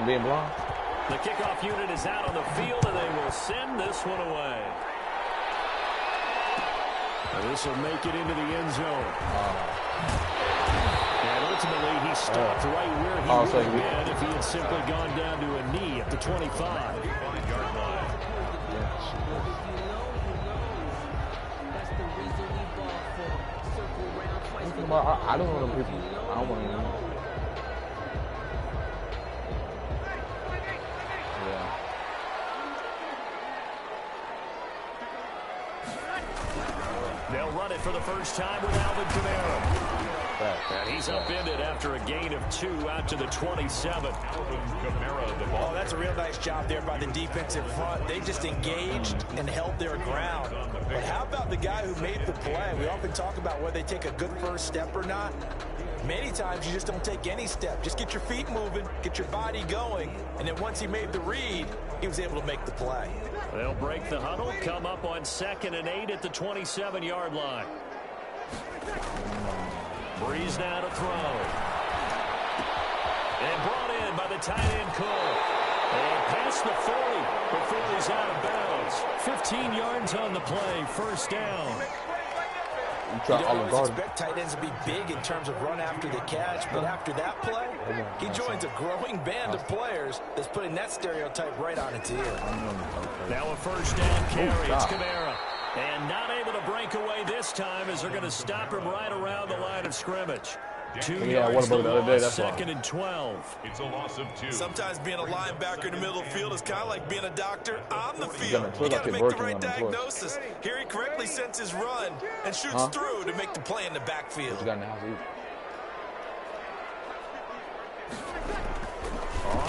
being blind. The kickoff unit is out on the field, and they will send this one away. And this will make it into the end zone. And ultimately, he stopped right where he would have been if he had simply gone down to a knee at the 25. I don't know them people. I don't want to know. They'll run it for the first time with Alvin Kamara. And he's upended after a gain of 2 out to the 27. Alvin Kamara, the ball. Oh, that's a real nice job there by the defensive front. They just engaged and held their ground. But how about the guy who made the play? We often talk about whether they take a good first step or not. Many times you just don't take any step. Just get your feet moving, get your body going, and then once he made the read, he was able to make the play. They'll break the huddle, come up on 2nd and 8 at the 27-yard line. Breeze now to throw. And brought in by the tight end Cole. And past the 40 before he's out of bounds. 15 yards on the play, first down. You always expect tight ends to be big in terms of run after the catch, but after that play, he joins a growing band of players that's putting that stereotype right on its ear. Now a first down carry. It's Kamara. And not able to break away this time as they're going to stop him right around the line of scrimmage. 2 yards to loss, 2nd and 12. It's a loss of 2. Sometimes being a linebacker in the middle of the field is kind of like being a doctor on the field. You got to make the right diagnosis. Here he correctly sends his run and shoots through to make the play in the backfield. On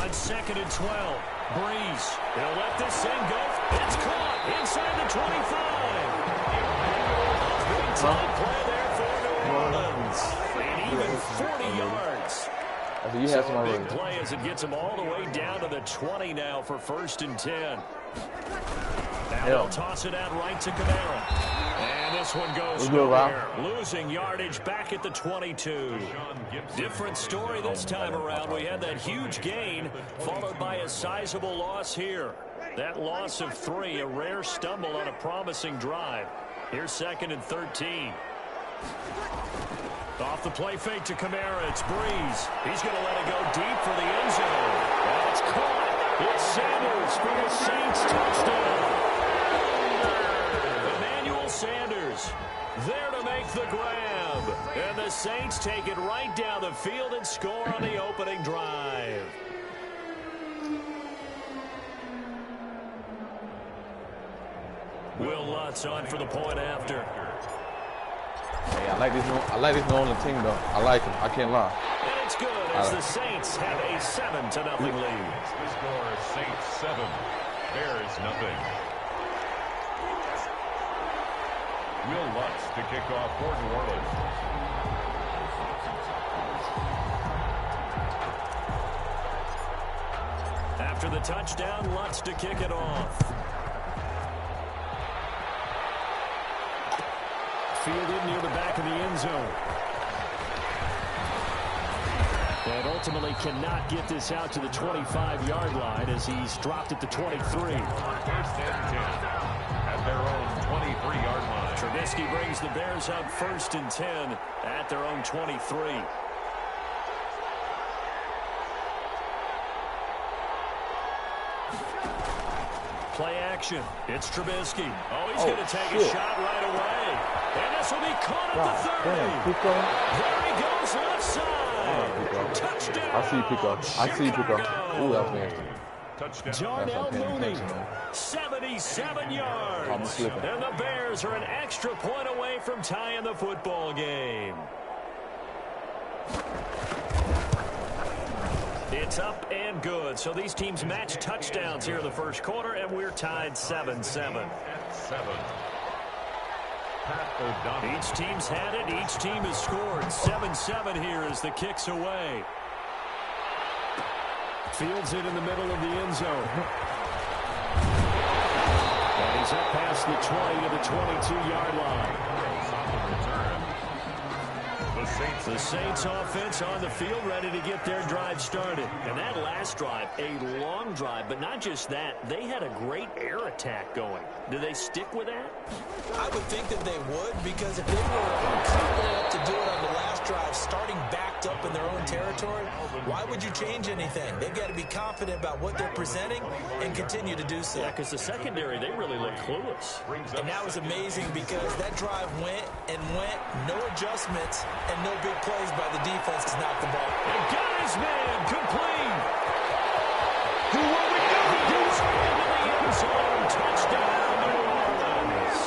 2nd and 12, Breeze. They'll let this thing go. It's caught inside the 25. Big time play there for New Orleans. And even 40 yards. So a big play as it gets them all the way down to the 20 now for 1st and 10. Now they'll toss it out right to Kamara. And this one goes nowhere. Losing yardage back at the 22. Different story this time around. We had that huge gain followed by a sizable loss here. That loss of 3, a rare stumble on a promising drive. Here's 2nd and 13. Off the play fake to Kamara. It's Breeze. He's going to let it go deep for the end zone. And it's caught. It's Sanders for the Saints touchdown. Sanders there to make the grab. And the Saints take it right down the field and score on the opening drive. Will Lutz on for the point after. Hey, I like this New Orleans team, though. I like him. I can't lie. And it's good as the Saints have a 7-0 lead. The score is Saints 7, Bears nothing. Will Lutz to kick off for New Orleans. After the touchdown, Lutz to kick it off. Fielded near the back of the end zone. And ultimately cannot get this out to the 25-yard line as he's dropped at the 23. 1st and 10 at their own 23-yard line. Trubisky brings the Bears up 1st and 10 at their own 23. Play action. It's Trubisky. Oh, he's going to take a shot right away. And this will be caught at the 30. There he goes left side. Touchdown. I see Pico. Ooh, that was nasty. Darnell Mooney, 77 yards. And the Bears are an extra point away from tying the football game. It's up and good. So these teams match touchdowns here in the first quarter, and we're tied 7-7. Each team's had it. Each team has scored. 7-7 here as the kick's away. Fields it in the middle of the end zone. And he's up past the 20 to the 22-yard line. The The Saints offense on the field ready to get their drive started. And that last drive, a long drive, but not just that. They had a great air attack going. Do they stick with that? I would think that they would, because if they were confident enough to do it on the last drive, starting backed up in their own territory, why would you change anything? They've got to be confident about what they're presenting and continue to do so. Yeah, because the secondary, they really look clueless. And that was amazing because that drive went and went, no adjustments, and no big plays by the defense to knock the ball. And got his man complete. Who will we go? Goes into the end zone. Touchdown, New Orleans.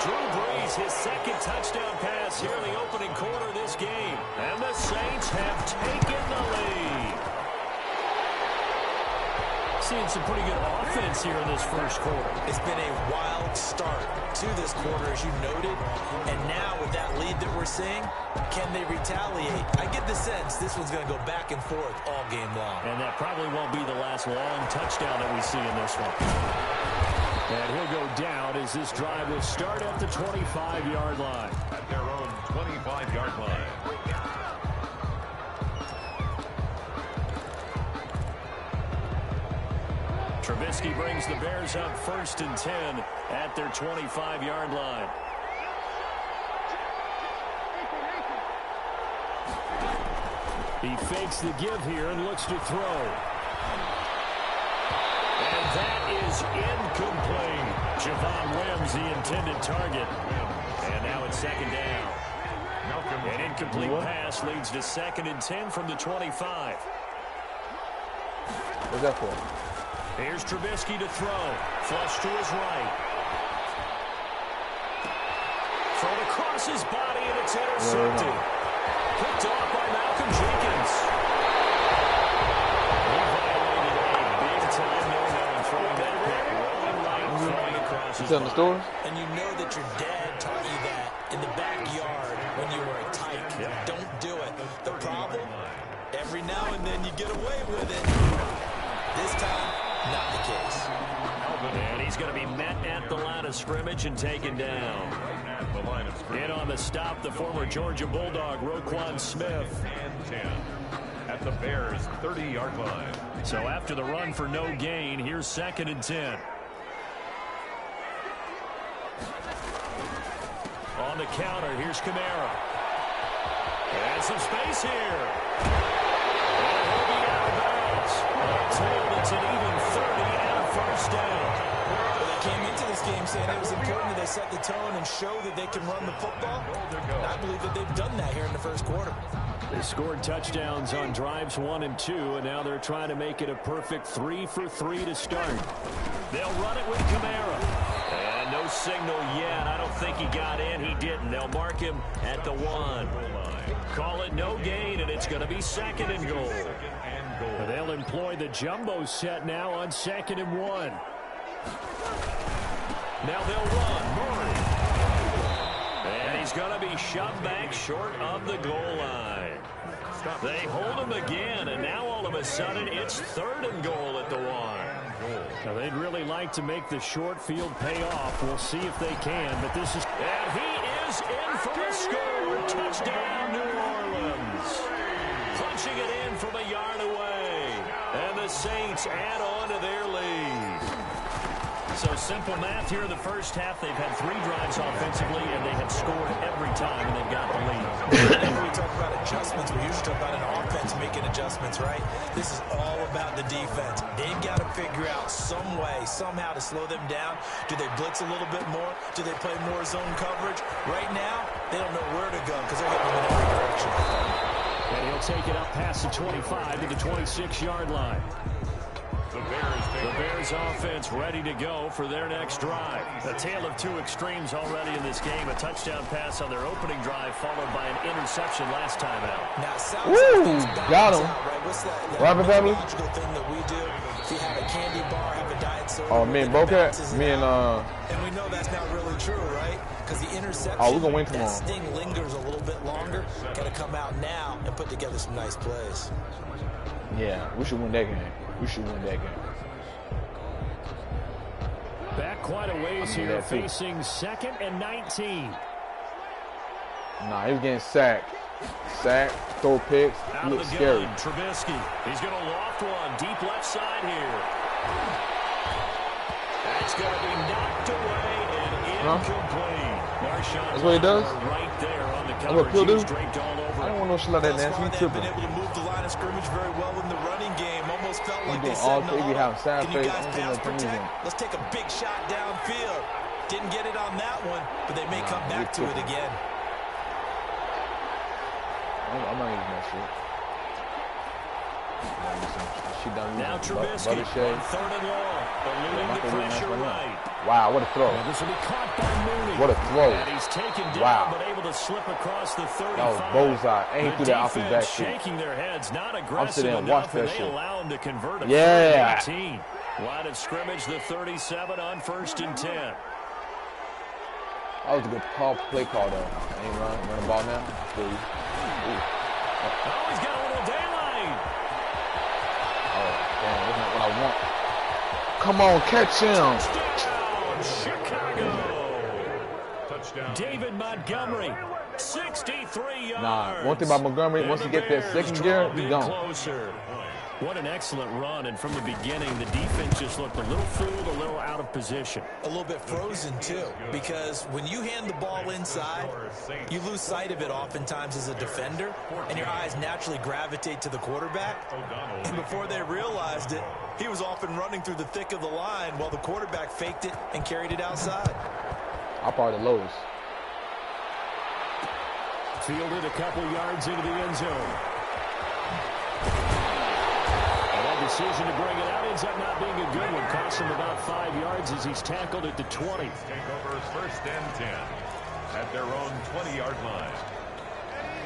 Drew Brees, his second touchdown pass here in the opening quarter of this game. And the Saints have taken the lead. Seeing some pretty good offense here in this first quarter. It's been a wild start to this quarter, as you noted. And now with that lead that we're seeing, can they retaliate? I get the sense this one's going to go back and forth all game long. And that probably won't be the last long touchdown that we see in this one. And he'll go down as this drive will start at the 25-yard line. At their own 25-yard line. Trubisky brings the Bears up 1st and 10 at their 25-yard line. He fakes the give here and looks to throw. And that is incomplete. Javon Wims, the intended target. And now it's 2nd down. An incomplete pass leads to 2nd and 10 from the 25. What's that for? Here's Trubisky to throw. Flush to his right. Thrown across his body, and it's intercepted. Picked off by Malcolm Jenkins. He violated a big-time no-no and throwing that pick rolling right, throwing across his body. The story? And you know that your dad taught you that in the backyard when you were a tyke. Yep. Don't do it. The problem, every now and then you get away with it. This time, not the case. And he's going to be met at the line of scrimmage and taken down. In on the stop, the former Georgia Bulldog, Roquan Smith. And 10 at the Bears' 30-yard line. So after the run for no gain, here's 2nd and 10. On the counter, here's Kamara. And some space here. And he'll be out of bounds. It's an even 30 and a 1st down. They came into this game saying it was important that they set the tone and show that they can run the football. And I believe that they've done that here in the first quarter. They scored touchdowns on drives 1 and 2, and now they're trying to make it a perfect 3 for 3 to start. They'll run it with Kamara. And no signal yet. I don't think he got in. He didn't. They'll mark him at the 1. Call it no gain, and it's going to be 2nd and goal. They'll employ the jumbo set now on 2nd and 1. Now they'll run. Murray. And he's going to be shoved back short of the goal line. They hold him again, and now all of a sudden it's 3rd and goal at the 1. Now they'd really like to make the short field pay off. We'll see if they can, but this is... And he is in for the score. Touchdown, New Orleans. Punching it in from a yard away. And the Saints add on to their lead. So simple math here in the first half. They've had 3 drives offensively, and they have scored every time, and they've got the lead. Whenever we talk about adjustments, we usually talk about an offense making adjustments, right? This is all about the defense. They've got to figure out some way, somehow to slow them down. Do they blitz a little bit more? Do they play more zone coverage? Right now, they don't know where to go because they're hitting them in every direction. And he'll take it up past the 25 to the 26-yard line. The Bears offense ready to go for their next drive. A tale of 2 extremes already in this game. A touchdown pass on their opening drive followed by an interception last time out. Now, sounds Woo! like Got him. out, right? What's that Robert Beverly? logical thing that we do? If you have a candy bar, have a diet soda. Oh, me and Bocat? Me and, And we know that's not really true, right? Because the interception, oh, we're gonna win tomorrow. that sting lingers a little bit longer. Got to come out now and put together some nice plays. Yeah, we should win that game. We should win that game. Back quite a ways here, facing 2nd and 19. Nah, he was getting sacked. Sack, throw picks. He looks scary. Trubisky. He's going to loft one deep left side here. That's going to be knocked away and incomplete. That's what he does? Right there on the That's what Phil do? I don't want no shit like that, Nancy. You tripping. Been able to move the line of scrimmage very well in the running game. Almost felt like they all said, three. We have sad can you face. guys pass protect? Let's take a big shot downfield. Didn't get it on that one, but they may come back to it again. I'm not using that shit. Now Trubisky on 3rd and long. Eluding the pressure right. Wow, what a throw. And this will be caught by Mooney. What a throw. And he's taken down, but able to slip across the 35. That was bullseye. And he threw that off his back too. Shaking their heads, not aggressive I'm sitting there and watch that shit. Allow him to convert a 18. Line of scrimmage, the 37 on 1st and 10. That was a good play call though. Ain't run the ball now. Please. Oh, he's got a little daylight. Oh, damn, that's not what I want. Come on, catch him. Touchdown, Chicago. Touchdown. David Montgomery, 63 yards. Nah, one thing about Montgomery, once he gets that second gear, he's gone. Closer. What an excellent run, and from the beginning, the defense just looked a little fooled, a little out of position. A little bit frozen, too, because when you hand the ball inside, you lose sight of it oftentimes as a defender, and your eyes naturally gravitate to the quarterback. And before they realized it, he was off and running through the thick of the line while the quarterback faked it and carried it outside. I'll probably the lowest. Fielded a couple yards into the end zone. Decision to bring it out ends up not being a good one. Cost him about 5 yards as he's tackled at the 20. Takeovers 1st and 10 at their own 20-yard line.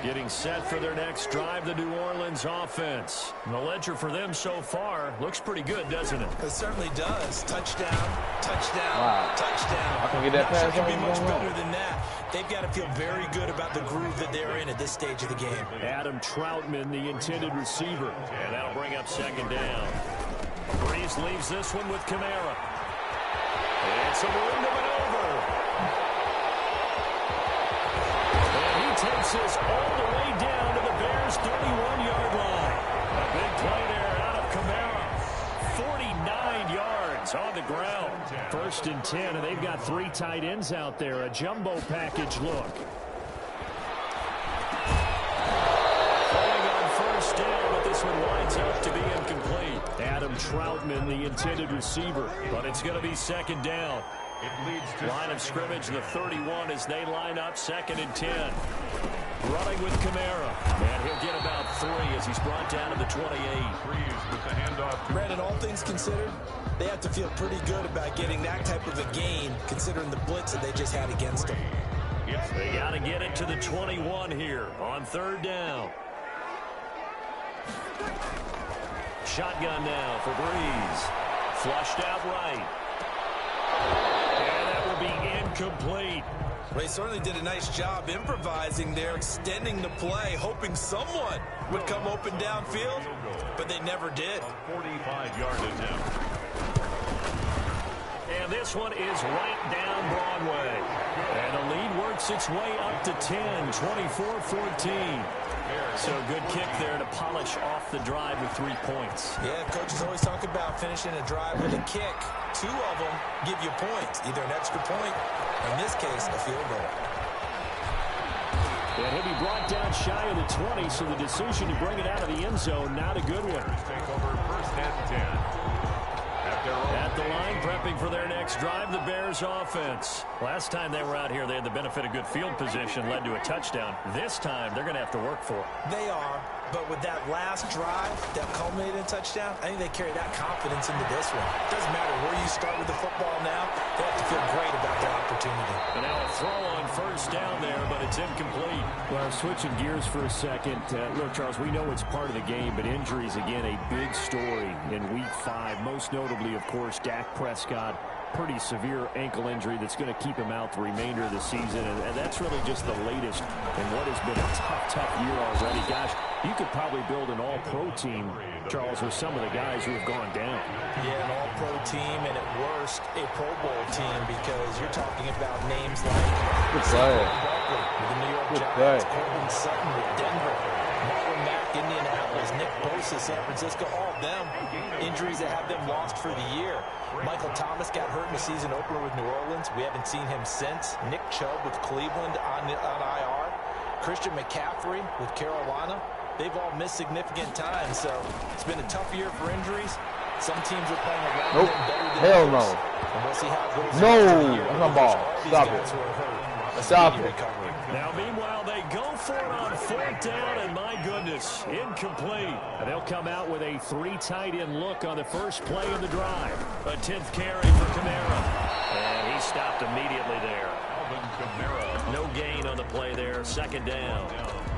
Getting set for their next drive, the New Orleans offense. The ledger for them so far looks pretty good, doesn't it? It certainly does. Touchdown, touchdown, wow. touchdown. I can get that pass. Not sure it can be much better than that. They've got to feel very good about the groove that they're in at this stage of the game. Adam Troutman, the intended receiver. And that'll bring up 2nd down. Breeze leaves this one with Kamara. It's a window and over. And he takes this all the way down to the Bears' 31-yard line. A big play there out of Kamara. 49 yards on the ground. 1st and 10, and they've got 3 tight ends out there. A jumbo package look. Falling on 1st down, but this one winds up to be incomplete. Adam Troutman, the intended receiver, but it's going to be 2nd down. It leads to line of scrimmage, the 31 as they line up 2nd and 10. Running with Kamara, and he'll get about 3 as he's brought down to the 28. With the handoff. Brandon, all things considered, they have to feel pretty good about getting that type of a gain, considering the blitz that they just had against them. They got to get it to the 21 here on 3rd down. Shotgun now for Breeze. Flushed out right. And that will be incomplete. They certainly did a nice job improvising there, extending the play, hoping someone would come open downfield, but they never did. 45-yard attempt. And this one is right down Broadway. And the lead works its way up to 10, 24-14. So good kick there to polish off the drive with 3 points. Yeah, coaches always talk about finishing a drive with a kick. 2 of them give you points, either an extra point, or in this case, a field goal. And he'll be brought down shy of the 20, so the decision to bring it out of the end zone, not a good one. Take over 1st and 10. At the line, prepping for their next drive, the Bears offense. Last time they were out here, they had the benefit of good field position, led to a touchdown. This time, they're going to have to work for it. They are, but with that last drive that culminated in a touchdown, I think they carry that confidence into this one. It doesn't matter where you start with the football now, they have to feel great about their opportunity. And now a throw on 1st down there, but it's incomplete. Well, switching gears for a second. Look, Charles, we know it's part of the game, but injuries, again, a big story in Week 5. Most notably, of course, Dak Prescott. Pretty severe ankle injury that's going to keep him out the remainder of the season. And that's really just the latest in what has been a tough year already. Gosh, You could probably build an all-pro team, Charles, with some of the guys who have gone down. Yeah, an all-pro team, and at worst, a Pro Bowl team, because you're talking about names like Barkley with the New York Giants, Courtland Sutton with Denver, Marlon Mack, Indianapolis, Nick Bosa, San Francisco, all of them injuries that have them lost for the year. Michael Thomas got hurt in the season opener with New Orleans. We haven't seen him since. Nick Chubb with Cleveland on IR. Christian McCaffrey with Carolina. They've all missed significant time, so it's been a tough year for injuries. Some teams are playing around them better than Hell others. no. And we'll see how it goes. No, that's my ball. Stop it. Stop it. Now, meanwhile, they go for it on 4th down, and my goodness, incomplete. And they'll come out with a 3 tight end look on the first play of the drive. A 10th carry for Kamara. And he stopped immediately there. No gain on the play there. 2nd down.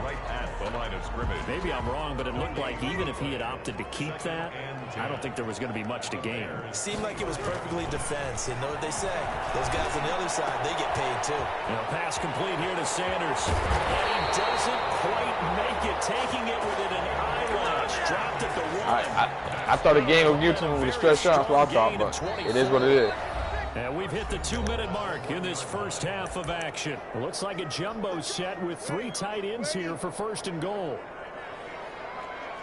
Right at the line of scrimmage. Maybe I'm wrong, but it looked like even if he had opted to keep that, I don't think there was going to be much to gain. It seemed like it was perfectly defense. And know what they say? Those guys on the other side, they get paid too. Pass complete here to Sanders. And he doesn't quite make it, taking it within an eyelash. Dropped at the 1. I thought the game would give to him with a stretch shot, so I thought, but it is what it is. And we've hit the 2-minute mark in this first half of action. It looks like a jumbo set with 3 tight ends here for 1st and goal.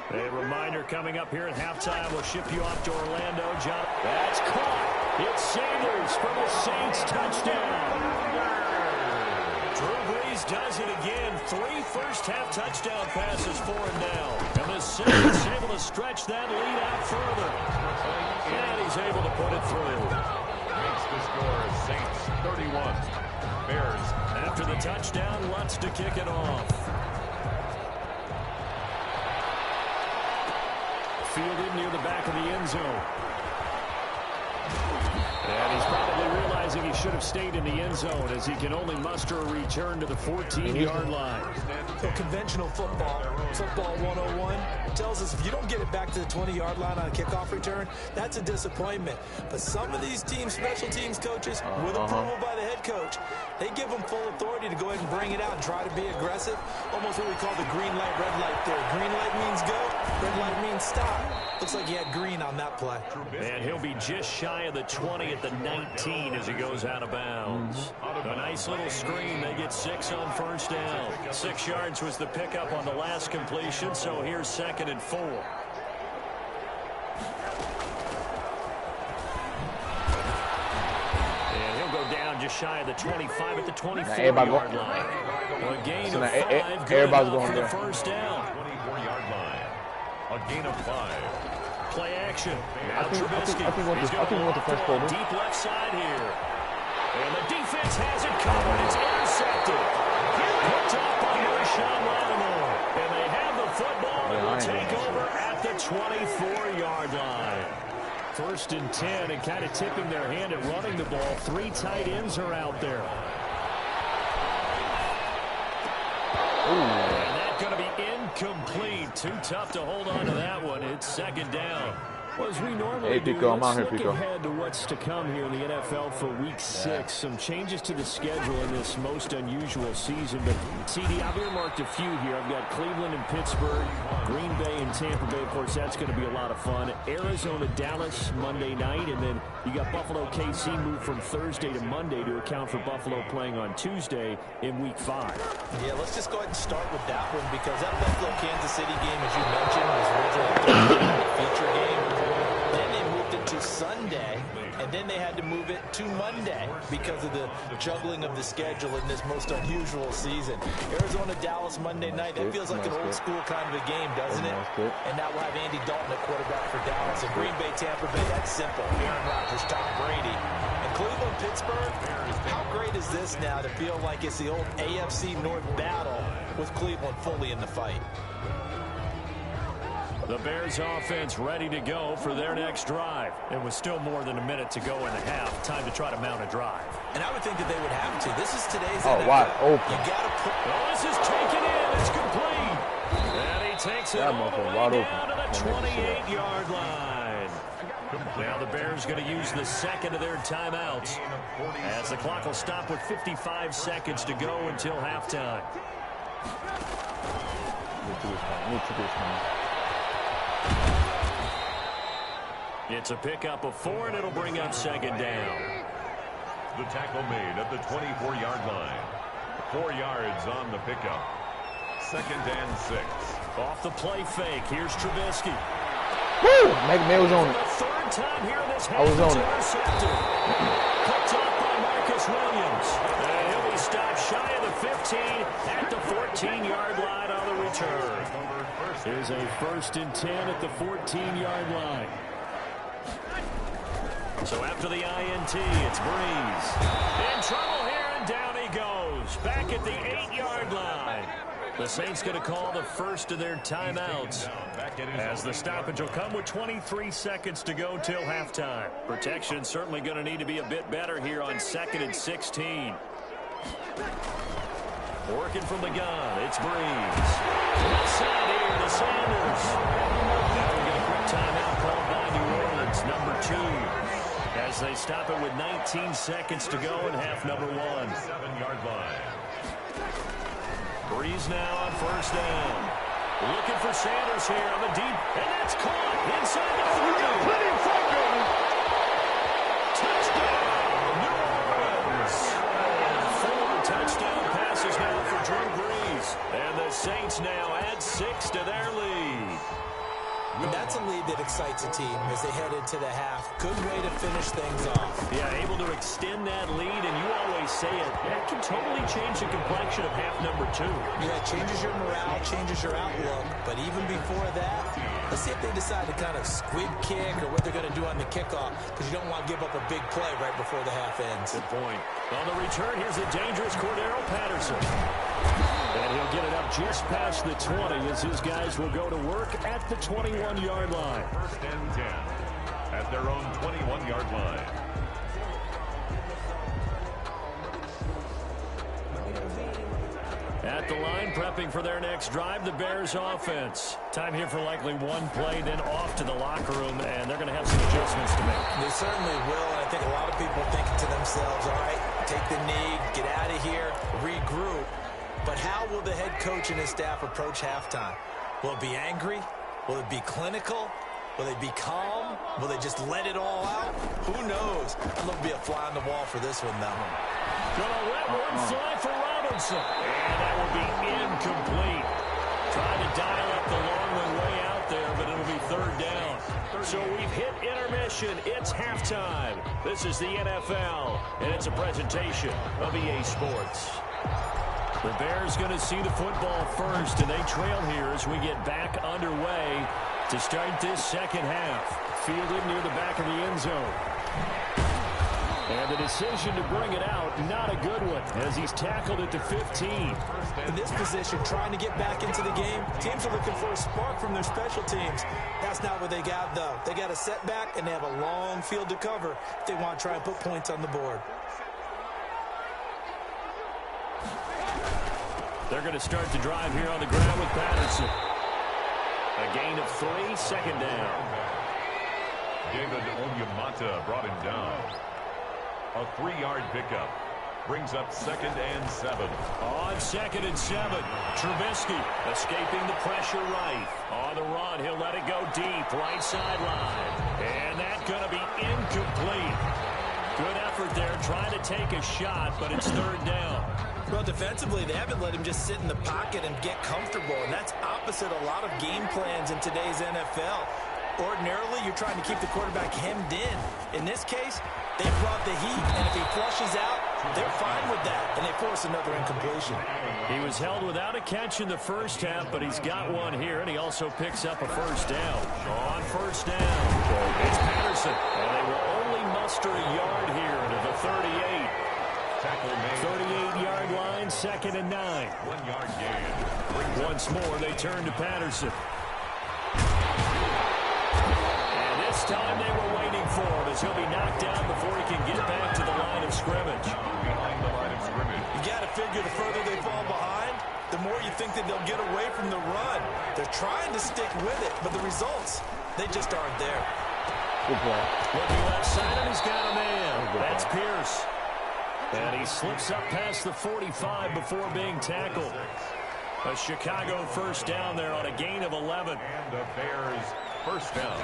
A reminder coming up here at halftime. We'll ship you off to Orlando. John, that's caught. It's Sanders for the Saints touchdown. Drew Brees does it again. 3 first-half touchdown passes for him now. And the Saints able to stretch that lead out further. And he's able to put it through. Makes the score Saints 31. Bears. After the touchdown, Lutz to kick it off. Fielded near the back of the end zone. And he's probably realizing he should have stayed in the end zone as he can only muster a return to the 14-yard line. So conventional football 101, tells us if you don't get it back to the 20-yard line on a kickoff return, that's a disappointment. But some of these teams, special teams coaches, with approval by the head coach, they give them full authority to go ahead and bring it out and try to be aggressive. Almost what we call the green light, red light theory. Green light means go, red light means stop. Looks like he had green on that play. And he'll be just shy of the 20 at the 19 as he goes out of bounds. A nice little screen. They get 6 on 1st down. 6 yards was the pickup on the last completion, so here's 2nd and 4. And he'll go down just shy of the 25 at the 24-yard line. A gain of 5. Everybody's going for there. The 1st down. 24-yard line. A gain of 5. Play action. I think we went to first quarter. Deep left side here. And the defense has it covered. It's intercepted. Picked up by Marshawn Lattimore. And they have the football and will take over at the 24-yard line. 1st and 10, and kind of tipping their hand at running the ball. 3 tight ends are out there. And that's going to be incomplete. Too tough to hold on to that one. It's 2nd down. Well, as we normally do, let's look ahead to what's to come here in the NFL for Week 6. Some changes to the schedule in this most unusual season. But, CD, I've earmarked a few here. I've got Cleveland and Pittsburgh, Green Bay and Tampa Bay. Of course, that's going to be a lot of fun. Arizona, Dallas, Monday night. And then you got Buffalo, KC moved from Thursday to Monday to account for Buffalo playing on Tuesday in Week 5. Yeah, let's just go ahead and start with that one because that Buffalo-Kansas City game, as you mentioned, was originally a feature game. Then they moved it to Sunday, and then they had to move it to Monday because of the juggling of the schedule in this most unusual season. Arizona, Dallas, Monday night, that feels like an old school kind of a game, doesn't it? And now we'll have Andy Dalton at quarterback for Dallas. And Green Bay, Tampa Bay, that's simple. Aaron Rodgers, Tom Brady. And Cleveland, Pittsburgh, how great is this now to feel like it's the old AFC North battle with Cleveland fully in the fight? The Bears offense ready to go for their next drive. It was still more than a minute to go in the half. Time to try to mount a drive. And I would think that they would have to. This is today's NFL. wide open. You got to put... Oh, this is taken in. It's complete. And he takes it all the way down to the 28-yard line. Now the Bears going to use the second of their timeouts as the clock will stop with 55 seconds to go until halftime. It's a pickup of 4, and it'll bring up second down. The tackle made at the 24-yard line. 4 yards on the pickup. 2nd and 6. Off the play fake. Here's Trubisky. Woo! MackMed was on it. The third time here this I was on it. Picked up by Marcus Williams. And he'll be stopped shy of the 15 at the 14-yard line on the return. Here's a 1st and 10 at the 14-yard line. So after the INT, it's Breeze. In trouble here, and down he goes. Back at the 8-yard line. The Saints going to call the first of their timeouts, as the stoppage will come with 23 seconds to go till halftime. Protection certainly going to need to be a bit better here on 2nd and 16. Working from the gun, it's Breeze. Left side here to Sanders. Now we get a quick timeout called by New Orleans, number 2. As they stop it with 19 seconds to go in half number 1. 7-yard line. Breeze now on 1st down. Looking for Sanders here on the deep, and that's caught inside the 30. Plenty of fun, Touchdown, New Orleans. 4 touchdown passes now for Drew Brees, and the Saints now add 6 to their lead. And that's a lead that excites a team as they head into the half. Good way to finish things off. Yeah, able to extend that lead, and you always say it, that can totally change the complexion of half number 2. Yeah, it changes your morale, changes your outlook. But even before that, let's see if they decide to kind of squib kick or what they're going to do on the kickoff, because you don't want to give up a big play right before the half ends. Good point. On the return, here's the dangerous Cordero Patterson. And he'll get it up just past the 20 as his guys will go to work at the 21-yard line. 1st and 10 at their own 21-yard line. At the line, prepping for their next drive, the Bears offense. Time here for likely one play, then off to the locker room, and they're going to have some adjustments to make. They certainly will, and I think a lot of people thinking to themselves, all right, take the knee, get out of here, regroup. But how will the head coach and his staff approach halftime? Will it be angry? Will it be clinical? Will they be calm? Will they just let it all out? Who knows? I'd love to be a fly on the wall for this one, though. Gonna let one fly for Robinson. And that will be incomplete. Trying to dial up the long way out there, but it'll be 3rd down. So we've hit intermission. It's halftime. This is the NFL, and it's a presentation of EA Sports. The Bears going to see the football first, and they trail here as we get back underway to start this second half. Fielded near the back of the end zone. And the decision to bring it out, not a good one, as he's tackled at the 15. In this position, trying to get back into the game, teams are looking for a spark from their special teams. That's not what they got, though. They got a setback, and they have a long field to cover if they want to try and put points on the board. They're going to start the drive here on the ground with Patterson. A gain of 3, 2nd down. David Onyemata brought him down. A 3-yard pickup brings up 2nd and 7. On 2nd and 7, Trubisky escaping the pressure right. On the run, he'll let it go deep, right sideline. And that's going to be incomplete. Good effort there, trying to take a shot, but it's 3rd down. Well, defensively, they haven't let him just sit in the pocket and get comfortable, and that's opposite a lot of game plans in today's NFL. Ordinarily, you're trying to keep the quarterback hemmed in. In this case, they brought the heat, and if he flushes out, they're fine with that, and they force another incompletion. He was held without a catch in the first half, but he's got one here, and he also picks up a 1st down. On 1st down, it's Patterson, and they will only muster a yard here to the 38. 38-yard line, 2nd and 9. 1-yard gain. Once more, they turn to Patterson. And this time they were waiting for him as he'll be knocked down before he can get back to the line of scrimmage. Behind the line of scrimmage. You got to figure the further they fall behind, the more you think that they'll get away from the run. They're trying to stick with it, but the results, they just aren't there. Good play. Looking left side, and he's got a man. That's Pierce. And he slips up past the 45 before being tackled. A Chicago first down there on a gain of 11. And the Bears first down.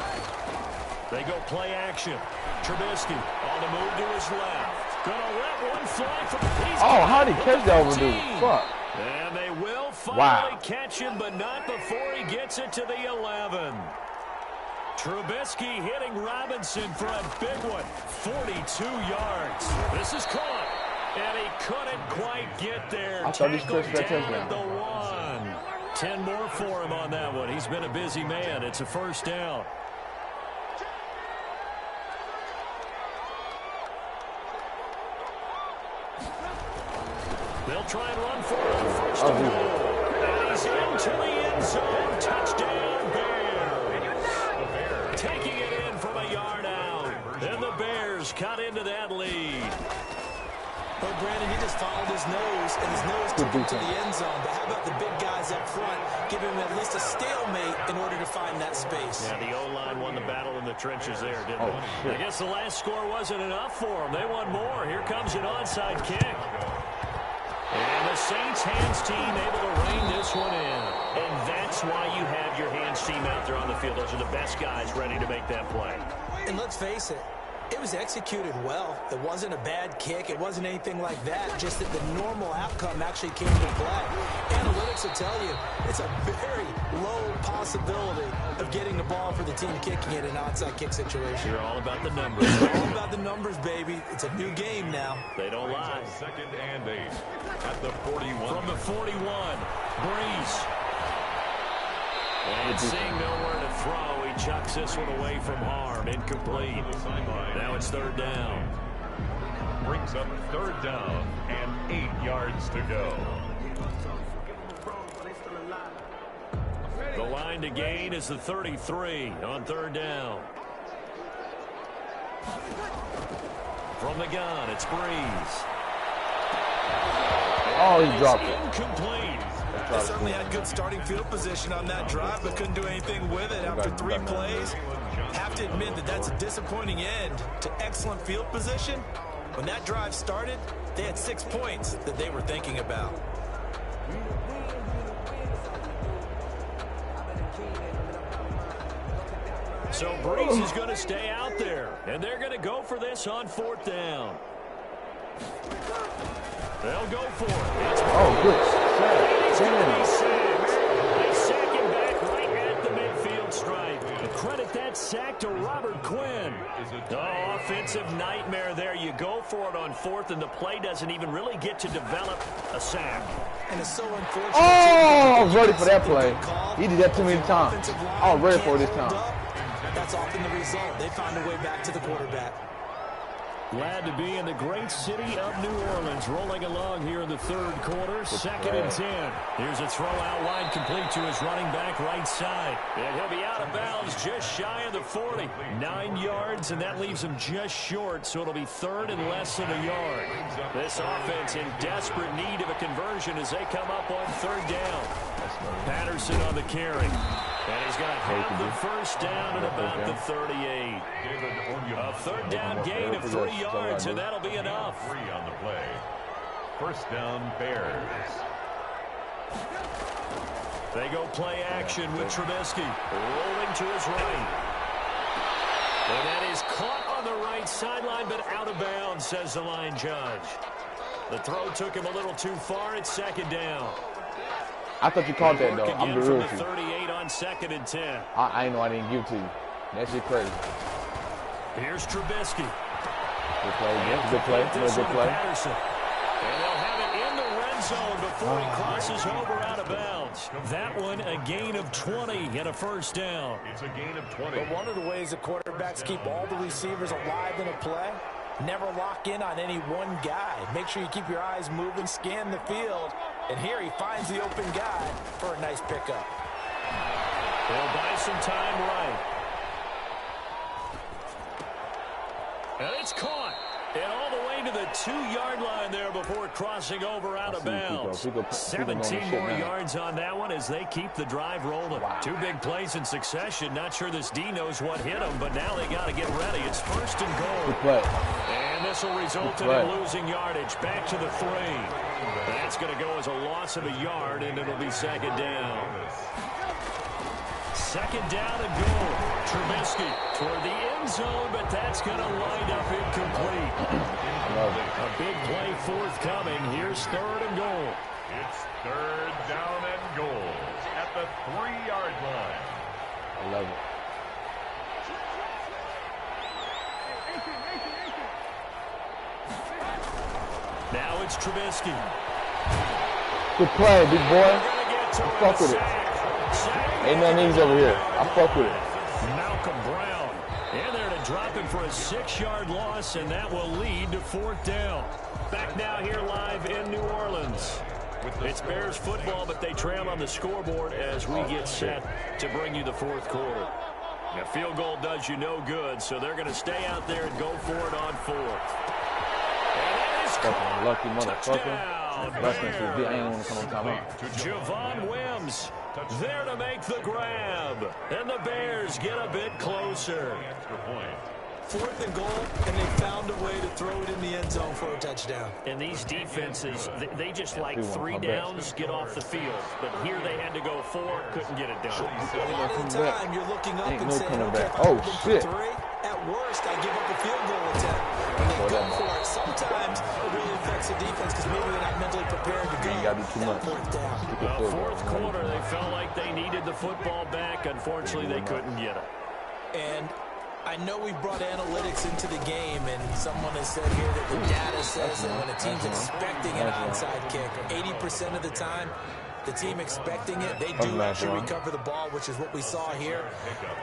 They go play action. Trubisky on the move to his left. Gonna let one fly from the piece. Oh, how did he catch that over dude? Fuck. And they will finally catch him, but not before he gets it to the 11. Trubisky hitting Robinson for a big one. 42 yards. This is caught. And he couldn't quite get there. I thought he stretched that Tackled touchdown. down at the 1. 10 more for him on that one. He's been a busy man. It's a first down. They'll try and run for it on first and goal. And he's into the end zone. Touchdown, Bears. Taking it in from a yard out. And the Bears cut into that lead. Well, Brandon, he just followed his nose, and his nose took him to the end zone. But how about the big guys up front, giving him at least a stalemate in order to find that space? Yeah, the O-line won the battle in the trenches there, didn't it? I guess the last score wasn't enough for them. They won more. Here comes an onside kick. And the Saints hands team able to rein this one in. And that's why you have your hands team out there on the field. Those are the best guys ready to make that play. And let's face it, it was executed well. It wasn't a bad kick. It wasn't anything like that. Just that the normal outcome actually came to play. Analytics will tell you it's a very low possibility of getting the ball for the team kicking it in an onside kick situation. You're all about the numbers. It's all about the numbers, baby. It's a new game now. They don't lie. Second and 8 at the 41. From the 41, Breeze. And seeing nowhere to throw, he chucks this one away from harm. Incomplete. Now it's third down. Brings up third down and 8 yards to go. The line to gain is the 33 on third down. From the gun, it's Breeze. Oh, he dropped it. Incomplete. They certainly had good starting field position on that drive, but couldn't do anything with it after 3 plays. Have to admit that that's a disappointing end to excellent field position. When that drive started, they had 6 points that they were thinking about. So Breeze is going to stay out there, and they're going to go for this on fourth down. They'll go for it. It's good. They sack him back right at the midfield stripe. Credit that sack to Robert Quinn. Oh, offensive nightmare there. You go for it on fourth, and the play doesn't even really get to develop a sack. And it's so unfortunate. Oh, I was ready for that play. He did that too many times. I was ready for it this time. That's often the result. They find a way back to the quarterback. Glad to be in the great city of New Orleans, rolling along here in the third quarter. Second and 10. Here's a throw out wide, complete to his running back right side. And he'll be out of bounds just shy of the 40. 9 yards, and that leaves him just short, so it'll be third and less than a yard. This offense in desperate need of a conversion as they come up on third down. Patterson on the carry. And he's going to have the first down at about the 38. A third down gain of 3 yards, and that'll be enough. 3 on the play. First down, Bears. They go play action with Trubisky. Rolling to his right. And that is caught on the right sideline, but out of bounds, says the line judge. The throw took him a little too far. It's second down. I thought you caught that, though. I'm the real 38 on second and 10. I know I didn't give it to you. That shit crazy. Here's Trubisky. Good play, yeah. Good play. Good play. Patterson. And they'll have it in the red zone before he crosses over out of bounds. That one, a gain of 20 and a first down. It's a gain of 20. But one of the ways the quarterbacks keep all the receivers alive in a play, never lock in on any one guy. Make sure you keep your eyes moving, scan the field. And here he finds the open guy for a nice pickup. They'll buy some time right. And it's caught. And all the way to the 2-yard line there before crossing over out of bounds. 17 more yards on that one as they keep the drive rolling. Wow. 2 big plays in succession. Not sure this D knows what hit him, but now they got to get ready. It's first and goal. Good play. And this whistle resulted in losing yardage. Back to the 3. That's going to go as a loss of a yard, and it'll be second down. Second down and goal. Trubisky toward the end zone, but that's going to wind up incomplete. A big play forthcoming. Here's third and goal. It's third down and goal at the 3-yard line. I love it. Now it's Trubisky. Good play, big boy. I fuck with it. Ain't nothing easy over here. I fuck with it. Malcolm Brown. And there to drop him for a 6-yard loss, and that will lead to fourth down. Back now here live in New Orleans. It's Bears football, but they trail on the scoreboard as we get set to bring you the fourth quarter. A field goal does you no good, so they're going to stay out there and go for it on fourth. Fucking lucky motherfucker. I ain't want to come on time out. Javon Wims there to make the grab. And the Bears get a bit closer. Fourth and goal, and they found a way to throw it in the end zone for a touchdown. And these defenses, they just like 3 downs, get off the field. But here they had to go 4, couldn't get it done. A lot of the time, you're looking up and saying, okay, if oh, I'm shit. for 3, at worst, I give up a field goal attempt. And they go for it. Sometimes it really affects the defense because maybe they're not mentally prepared to go. You got to do too much. Fourth down. Fourth quarter, they felt like they needed the football back. Unfortunately, they couldn't get it. And I know we brought analytics into the game, and someone has said here that the data says that when a team's expecting an onside kick, 80% of the time, the team expecting it, they do actually recover the ball, which is what we saw here.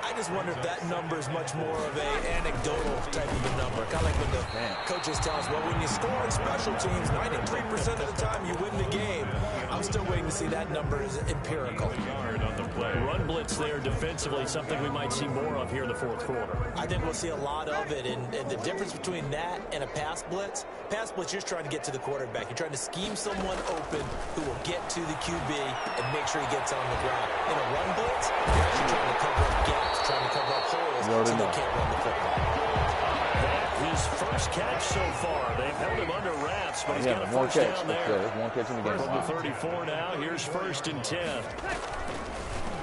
I just wonder if that number is much more of an anecdotal type of a number. Kind of like when the coaches tell us, well, when you score in special teams, 93% of the time you win the game. I'm still waiting to see that number is empirical. Run blitz there defensively, something we might see more of here in the fourth quarter. I think we'll see a lot of it, and the difference between that and a pass blitz, you're just trying to get to the quarterback. You're trying to scheme someone open who will get to the QB and make sure he gets on the ground. In a run blitz, you're actually trying to cover up gaps, trying to cover up holes so they can't run the football. His first catch so far. They've held him under wraps, but he's got a first down there. There's one catch in the game. From the 34 now, here's first and 10.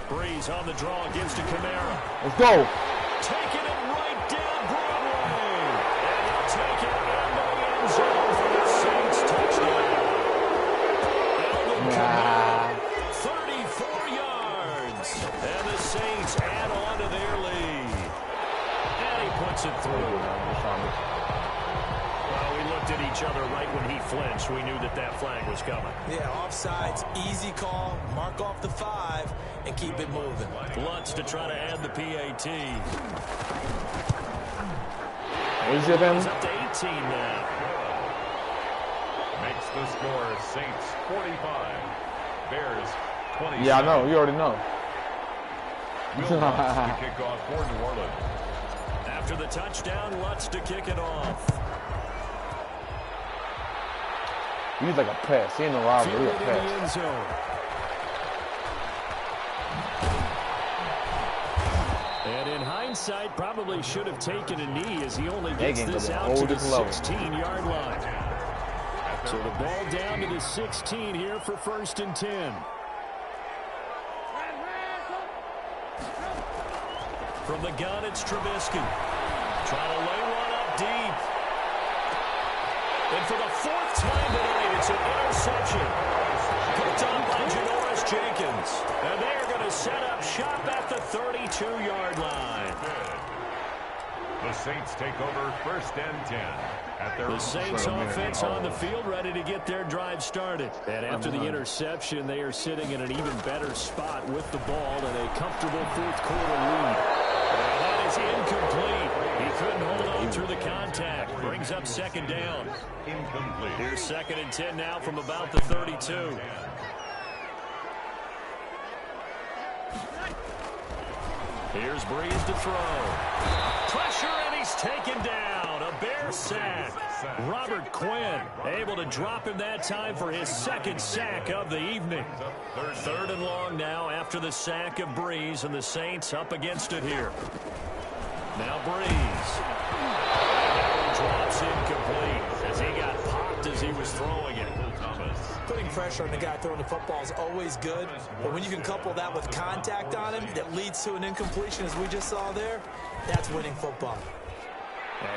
Breeze on the draw, gives to Kamara. Let's go. Taking it right down Broadway. And he'll take it into the end zone for the Saints touchdown. Alvin Kamara, 34 yards. And the Saints add on to their lead. And he puts it through. Well, we looked at each other right when he flinched. We knew that that flag was coming. Yeah, offsides, easy call, mark off the 5, and keep it moving. Lutz to try to add the PAT. Is it then? He's up to 18 now. Makes the score Saints 45, Bears 20. Yeah, I know. You already know. Will Lutz to kick off for New Orleans. After the touchdown, Lutz to kick it off. He's like a pass. He ain't no rival. He's a pass. And in hindsight, probably should have taken a knee as he only gets this out to the 16-yard line. So the ball down to the 16 here for first and 10. From the gun, it's Trubisky. Trying to lay one up deep. And for the 4th time tonight, it's an interception. Picked up by Janoris Jenkins. And they're going to set up shop at the 32-yard line. The Saints take over first and 10. The Saints offense on the field, ready to get their drive started. And after the interception, they are sitting in an even better spot with the ball and a comfortable fourth quarter lead. And that is incomplete. He couldn't hold on through the contact. Brings up second down. Incomplete. Here's second and 10 now from about the 32. Here's Breeze to throw. Pressure, and he's taken down. A Bear sack. Robert Quinn able to drop him that time for his second sack of the evening. Third and long now after the sack of Breeze, and the Saints up against it here. Now Breeze. Drops incomplete. pressure on the guy throwing the football is always good, but when you can couple that with contact on him that leads to an incompletion, as we just saw there, that's winning football.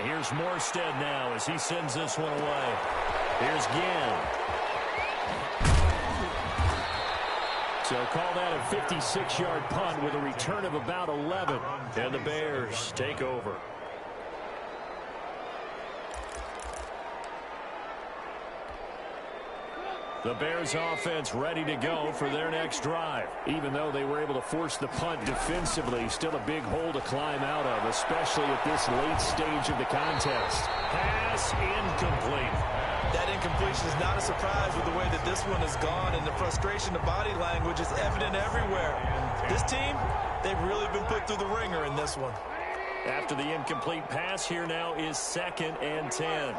Here's Morstead now as he sends this one away. Here's Ginn. So call that a 56-yard punt with a return of about 11. And the Bears take over. The Bears offense ready to go for their next drive. Even though they were able to force the punt defensively, still a big hole to climb out of, especially at this late stage of the contest. Pass incomplete. That incompletion is not a surprise with the way that this one has gone, and the frustration of body language is evident everywhere. This team, they've really been put through the ringer in this one. After the incomplete pass, here now is 2nd and 10.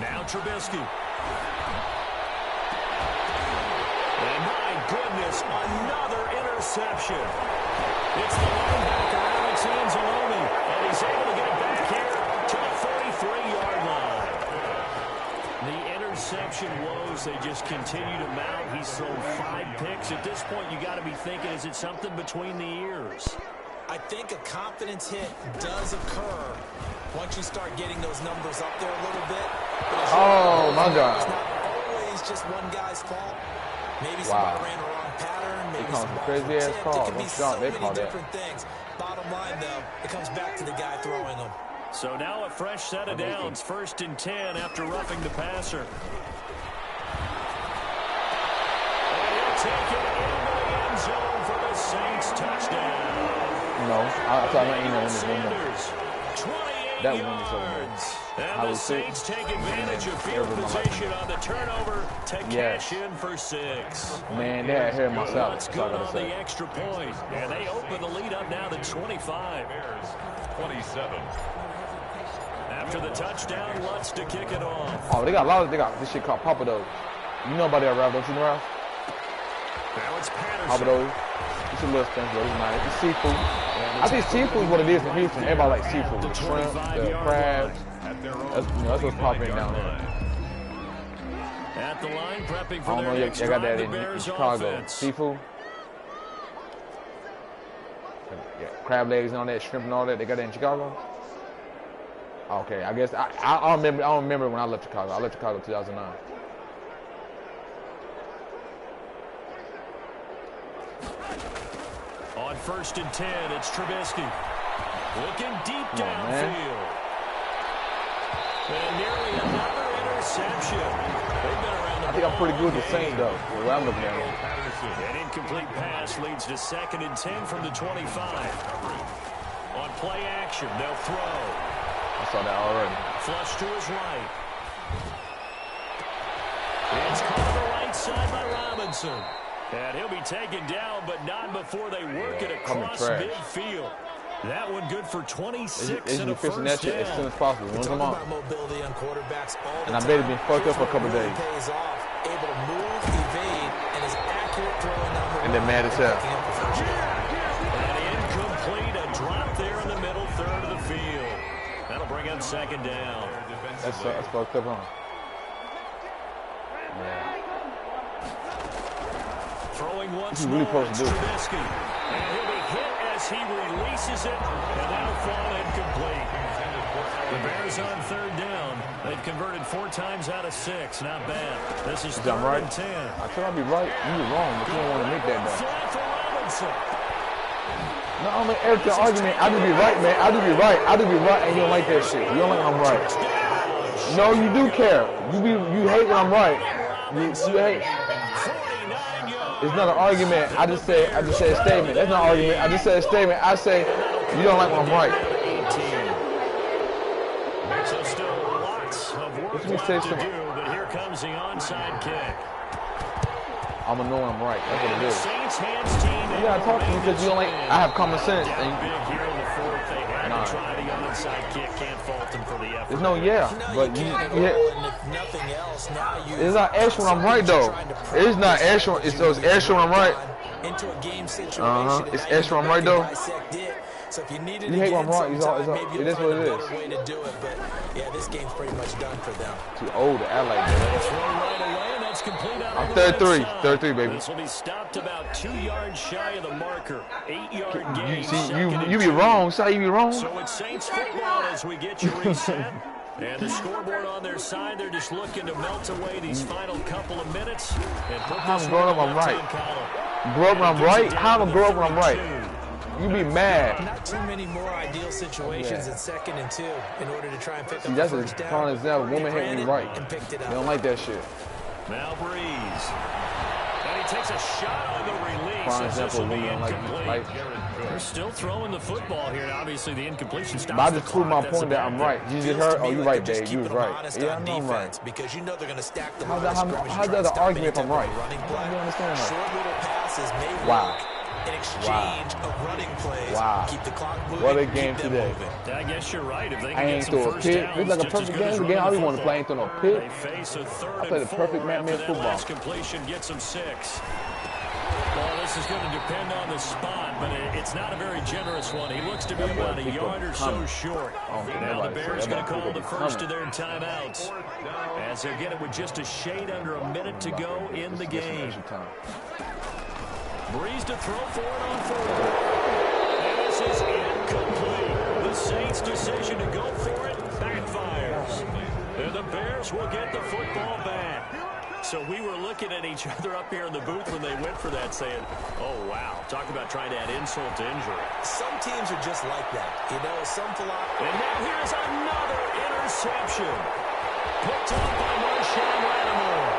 Now Trubisky. And my goodness, another interception. It's the linebacker, Alex Anzalone, and he's able to get it back here to the 43-yard line. The interception woes, they just continue to mount. He's thrown 5 picks. At this point, you got to be thinking, is it something between the ears? I think a confidence hit does occur once you start getting those numbers up there a little bit. Oh, my God. It's not always just one guy's fault. Maybe somebody ran the wrong pattern. Maybe somebody crazy-ass call. It can be so many different things. Bottom line, though, it comes back to the guy throwing them. So now a fresh set of downs, 1st and 10 after roughing the passer. And he'll take it into the end zone for the Saints touchdown. No, I thought I ain't Sanders, 28 that yards. And the Saints take advantage of field position on the turnover to cash in for 6. Man, that hurt myself. That's good on the extra point. And they open the lead up now to 25. 27. After the touchdown, Lutz to kick it off. Oh, they got a lot of, they got this shit called Papados. You know about that, Ralph? Don't you know, Ralph? Now it's Patterson. Papados. It's a little expensive, but it's nice. It's seafood. I think seafood is what it is in Houston. Everybody likes seafood. The shrimp, the crabs. That's what's popping down there. At the line, prepping for I don't know, their next y'all got drive, that the in Bears Chicago. offense. Seafood. Yeah, crab legs and all that, shrimp and all that. They got that in Chicago? Okay, I guess I don't remember when I left Chicago. I left Chicago in 2009. On 1st and 10, it's Trubisky. Looking deep downfield. And nearly another interception. They've been around the I think I'm pretty good with the Saints, though, the way I'm looking at it. An incomplete pass leads to 2nd and 10 from the 25. On play action, they'll throw. I saw that already. Flush to his right. It's caught to the right side by Robinson. And he'll be taken down, but not before they work it across midfield. That one good for 26 and a first that shit down. as soon as possible. We're talking about mobility on quarterbacks all the and I bet it's been fucked up for a couple days. Pays off, able to move, evade, and is accurate throwing down the And they're mad as hell. And incomplete, a drop there in the middle third of the field. That'll bring up 2nd down. That's fucked up, huh? Yeah. Throwing once really more, supposed to do? Trubisky. And he'll be hit as he releases it, and that'll fall incomplete. The Bears on 3rd down. They've converted 4 times out of 6. Not bad. This is 3rd right? and 10. I thought I'd be right. You were wrong, but you don't want to make that, though. Flat for Robinson. No, I mean, Eric, the argument, I just be right, man. I just be right, and you don't like that shit. You don't like when I'm right. No, you do care. You hate when I'm right. You hate. It's not an argument. I just said a statement. That's not an argument. I just said a statement. I say you don't like when I'm right. So still lots of work left to do, but here comes the onside kick. I'm gonna know when I'm right. That's what it is. Saints hands team. You gotta talk to me because you don't like. I have common sense. Big here in the 4th. They had to try the onside kick. Can't fault them for the effort. There's no but you nothing else. Now you. It's not extra when I'm right though. It's not extra. It's extra when I'm right. Into a game situation. It's extra when I'm right though. So if you needed You hate again when I'm wrong. sometime, maybe you'll It is find what a it better way to do it. But, yeah, this game's pretty much done for them. Too old to act like that. Throw right away, and that's complete out on the third right three. side. Third three, baby. This will be stopped about 2 yards shy of the marker. 8-yard gain. You see, second you and be 2. wrong. So you be wrong. So it's Saints football as we get you reset. And the scoreboard on their side, they're just looking to melt away these final couple of minutes. And put How this I'm growing up, one I'm on right. left-hand column. Grow up when I'm right? How am I grow up when I'm right? 32. You be mad. Not too many more ideal situations in 2nd and 2 in order to try and pick up the That's first a down. prime example. Women hate me right. And picked it They up. don't like that shit. Now Breeze. And he takes a shot on the release. Prime As this example. will be Women don't incomplete. like. They're still throwing the football here. And obviously, the incompletion stops But I the just proved my clock. That's point a that bad I'm thing. right. You just Feels heard? to Oh, me you like right, they're just babe. You was keeping them right. honest Yeah, I on know I'm right. defense because you know they're going to stack the How's line of that scrimmage and how try and the stop argument if any I'm type of right? running I play. don't understand that. Short little passes may Wow. work in exchange of running plays. Wow. Keep the clock moving. What a keep game them today. moving. I guess you're right. If they I can get ain't some throw a first pick. downs, This is like a just as perfect good as game. The game I running don't want to the play. Ain't throw no football. pick. They face a third I played and the perfect 4 man after that football. last completion gets them 6. Well, this is going to depend on the spot, but it's not a very generous one. He looks to be about a yard or so short. Now the Bears going to call the first of their timeouts as they'll get it with just a shade under a minute to go in the game. Breeze to throw for it on 4th. And this is incomplete. The Saints' decision to go for it backfires. And the Bears will get the football back. So we were looking at each other up here in the booth when they went for that saying, oh, wow, talk about trying to add insult to injury. Some teams are just like that. You know, some philosophy. And now here's another interception. Picked up by Marshawn Lattimore.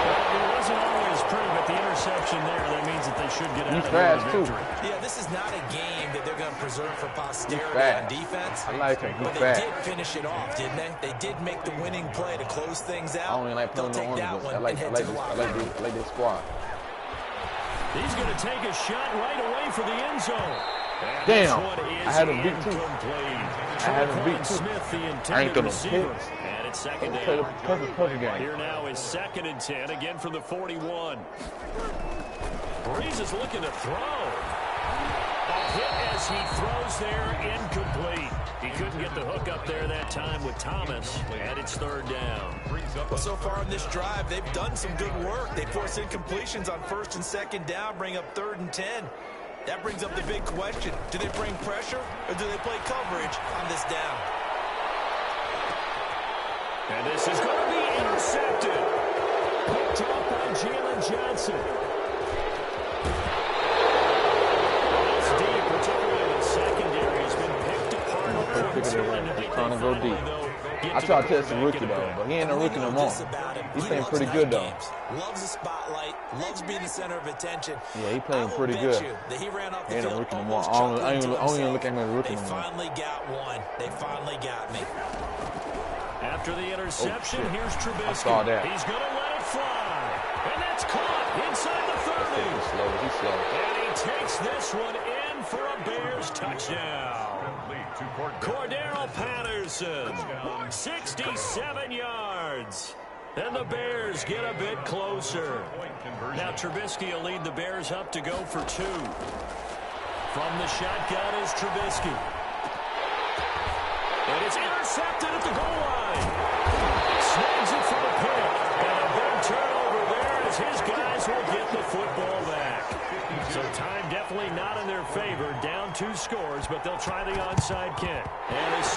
Well, it wasn't always pretty, but the interception there, that means that they should get out of here with victory. Yeah, this is not a game that they're going to preserve for posterity on defense. I like him. He's But they fast. did finish it off, didn't they? They did make the winning play to close things out. I don't even like They'll playing take no that orange. one I like and head to the locker room. this squad. He's going to take a shot right away for the end zone. And Damn. this one is I had him beat too. incomplete. I had him beat Tre'Quan too. Smith, the I ain't intended throw no receiver. picks. And it's second Play the down. perfect game. Here now is 2nd and 10, again from the 41. Breeze is looking to throw. A hit as he throws there, incomplete. He couldn't get the hook up there that time with Thomas, and it's 3rd down. Well, so far in this drive, they've done some good work. They force incompletions on 1st and 2nd down, bring up 3rd and 10. That brings up the big question. Do they bring pressure, or do they play coverage on this down? And this is going to be intercepted. Picked up by Jalen Johnson. This deep, particularly in the secondary, has been picked apart. Trying to go deep. I tried to test the rookie, though, but he ain't a rookie no more. He's playing pretty good, though. Loves the spotlight, loves being the center of attention. Yeah, he playing pretty good. He ran off the He ain't a field rookie no more. almost I don't chuckling to even look at him as a himself. rookie They no more. finally got one. They finally got me. After the interception, shit. here's Trubisky. I saw that. He's going to let it fly. And that's caught inside the 30. He's slow. And he takes this one in for a Bears touchdown. Cordero Patterson, 67 yards. And the Bears get a bit closer. Now Trubisky will lead the Bears up to go for 2. From the shotgun is Trubisky. And it's intercepted at the goal line. Snags it for the pick. And a big turnover there as his guys will get the football back. So time definitely not in their favor. Down 2 scores, but they'll try the onside kick.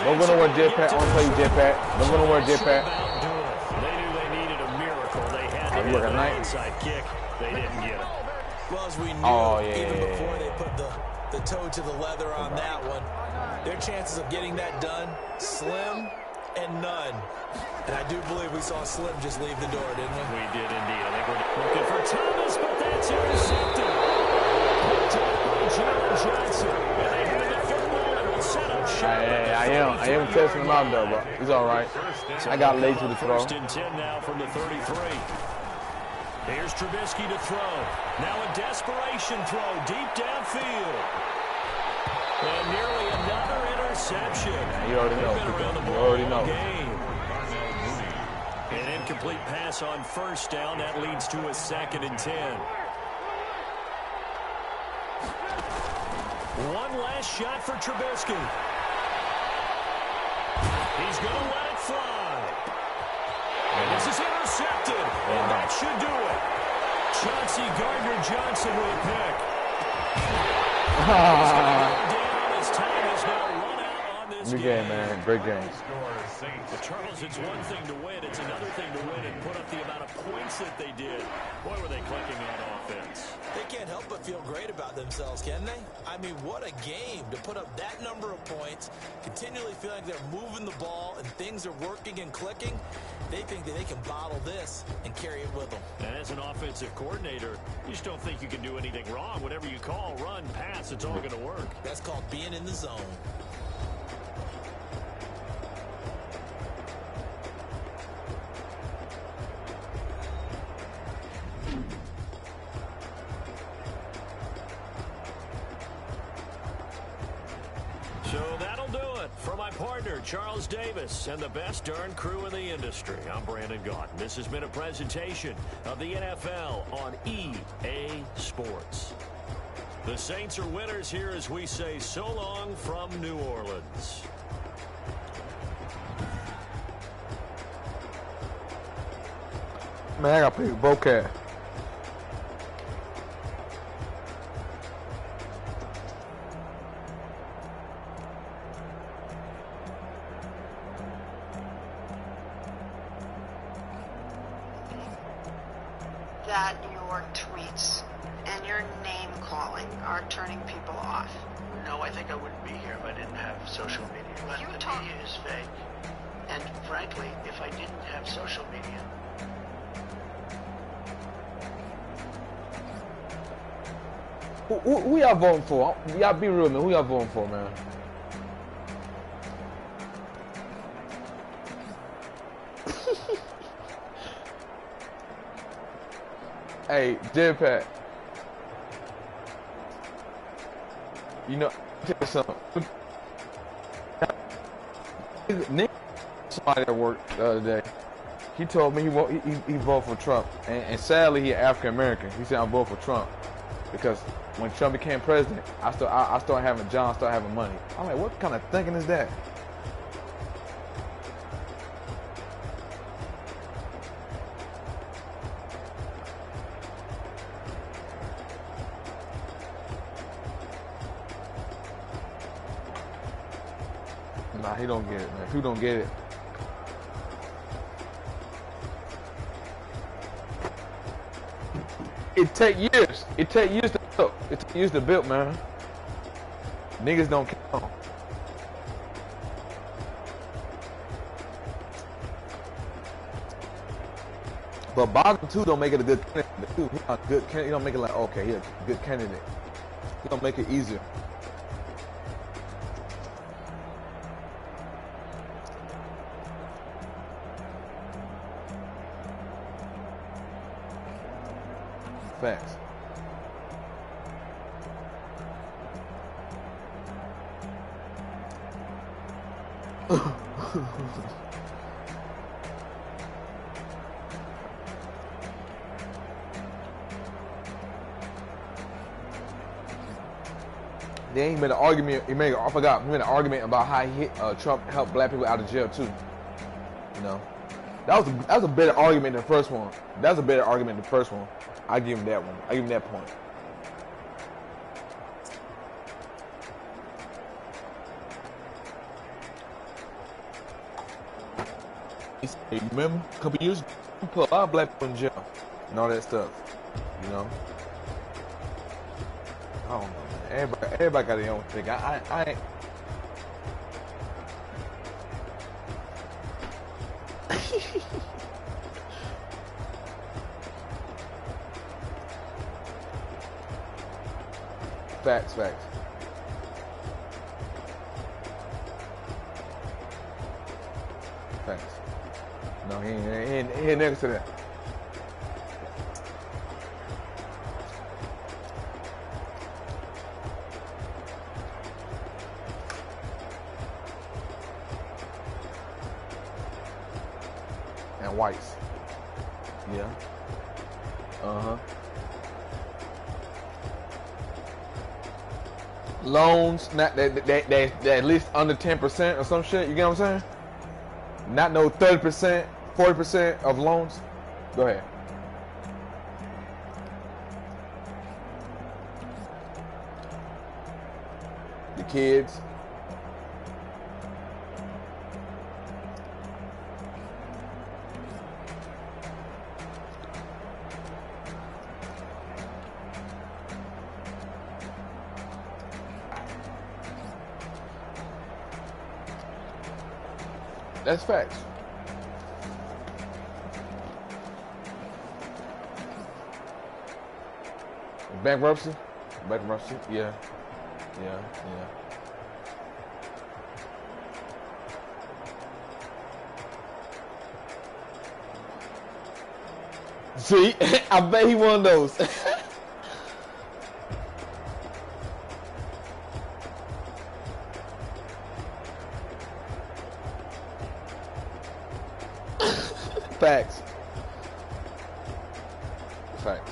Don't go nowhere, jetpack. I want to play you jetpack. Don't go nowhere, jetpack. They knew they needed a miracle. They had to get an onside kick. They didn't get it. Well, as we knew, even before they put the toe to the leather on that one, their chances of getting that done, slim and none. And I do believe we saw Slim just leave the door, didn't we? We did indeed. I think we're looking for Thomas, but that's intercepted. Picked up by Jalen Johnson. And they hand the football and will set up shot. I am testing him out, though, but he's all right. I got lazy with the throw. 1st and 10 now from the 33. Here's Trubisky to throw. Now a desperation throw deep downfield. And nearly another interception. You already know. You already know. An incomplete pass on 1st down. That leads to a 2nd and 10. One last shot for Trubisky. He's going to let it fly. And this is intercepted. And that should do it. Chauncey Gardner-Johnson with a pick. His time is now run out on this Good game, man. Great game. But Charles, it's one thing to win. It's another thing to win and put up the amount of points that they did. Boy, were they clicking on offense. They can't help but feel great about themselves, can they? I mean, what a game to put up that number of points, continually feeling they're moving the ball and things are working and clicking. They think that they can bottle this and carry it with them. And as an offensive coordinator, you just don't think you can do anything wrong. Whatever you call, run, pass, it's all going to work. That's called being in the zone. So that'll do it for my partner, Charles Davis, and the best darn crew in the industry. I'm Brandon Gaunt. This has been a presentation of the NFL on EA Sports. The Saints are winners here as we say so long from New Orleans. Man, I got to pick Bocat. That your tweets and your name calling are turning people off. No, I think I wouldn't be here if I didn't have social media. But the media is fake. And frankly, if I didn't have social media, Who y'all voting for? Y'all be real, man. Who y'all voting for, man? Hey, Jetpack. You know, tell you something. Nick, somebody at work the other day, he told me he voted for Trump, and sadly he African American. He said I'm voting for Trump because when Trump became president, I started having a job, started having money. I'm like, what kind of thinking is that? Nah, he don't get it, man. If you don't get it, it take years. It take years to build. It take years to build, man. Niggas don't count. But Biden too don't make it a good candidate. Too. He's not a good candidate. He don't make it like okay, he's a good candidate. He don't make it easier. Facts. Then he made an argument. I forgot. He made an argument about how Trump helped black people out of jail too. You know, that was a better argument than the first one. That was a better argument than the first one. I give him that one. I give him that point. You remember a couple years ago, he put a lot of black people in jail and all that stuff. You know. I don't know, man. Everybody got their own thing. I ain't. Facts. No, he ain't next to that. And whites. Yeah. loans, not that at least under 10% or some shit. You get what I'm saying? Not no 30%, 40% of loans. Go ahead. The kids. That's facts. Bankruptcy? Bankruptcy? Yeah. Yeah, yeah. See, I bet he one of those. Facts. Facts.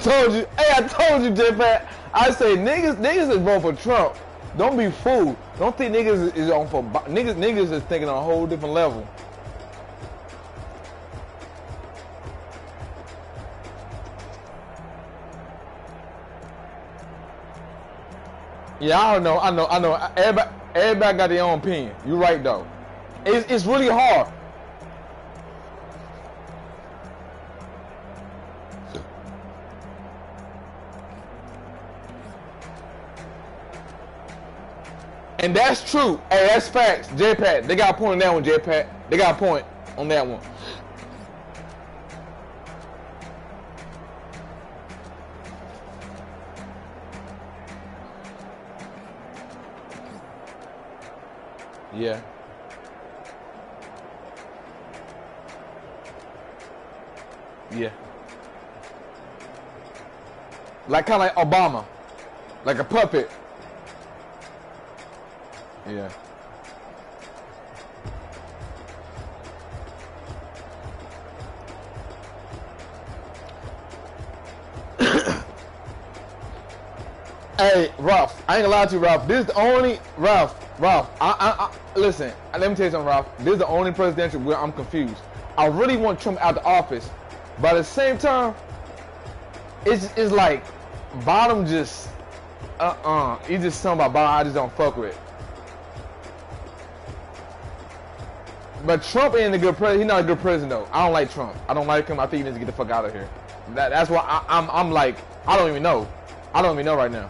Told you, hey, I told you, J-Pat. I say niggas is voting for Trump. Don't be fooled. Don't think niggas is on for niggas is thinking on a whole different level. Yeah, I know. Everybody got their own opinion. You're right though. It's really hard. And that's true. Hey, that's facts. J-Pat, they got a point on that one, J-Pat. They got a point on that one. Yeah. Yeah. Like kind of like Obama. Like a puppet. Yeah. Hey, Ralph, I ain't gonna lie to you, Ralph. This is the only Ralph. Listen. Let me tell you something, Ralph. This is the only presidential where I'm confused. I really want Trump out of office, but at the same time, it's like Bottom just He's just something about Bottom I just don't fuck with. But Trump ain't a good president. He's not a good president though. I don't like Trump. I don't like him. I think he needs to get the fuck out of here. That's why I'm like, I don't even know. I don't even know right now.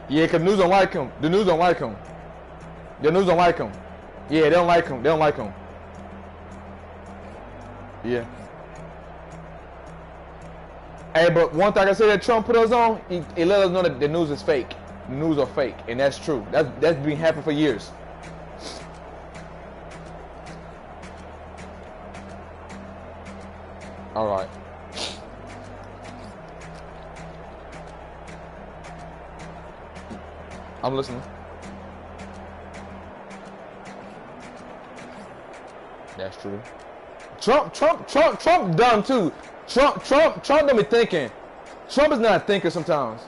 Yeah, cause the news don't like him. The news don't like him. The news don't like him. Yeah, they don't like him. They don't like him. Yeah. Hey, but one thing I say that Trump put us on, he let us know that the news is fake. The news are fake, and that's true. That's been happening for years. All right. I'm listening. That's true. Trump dumb too. Trump don't be thinking. Trump is not a thinker sometimes.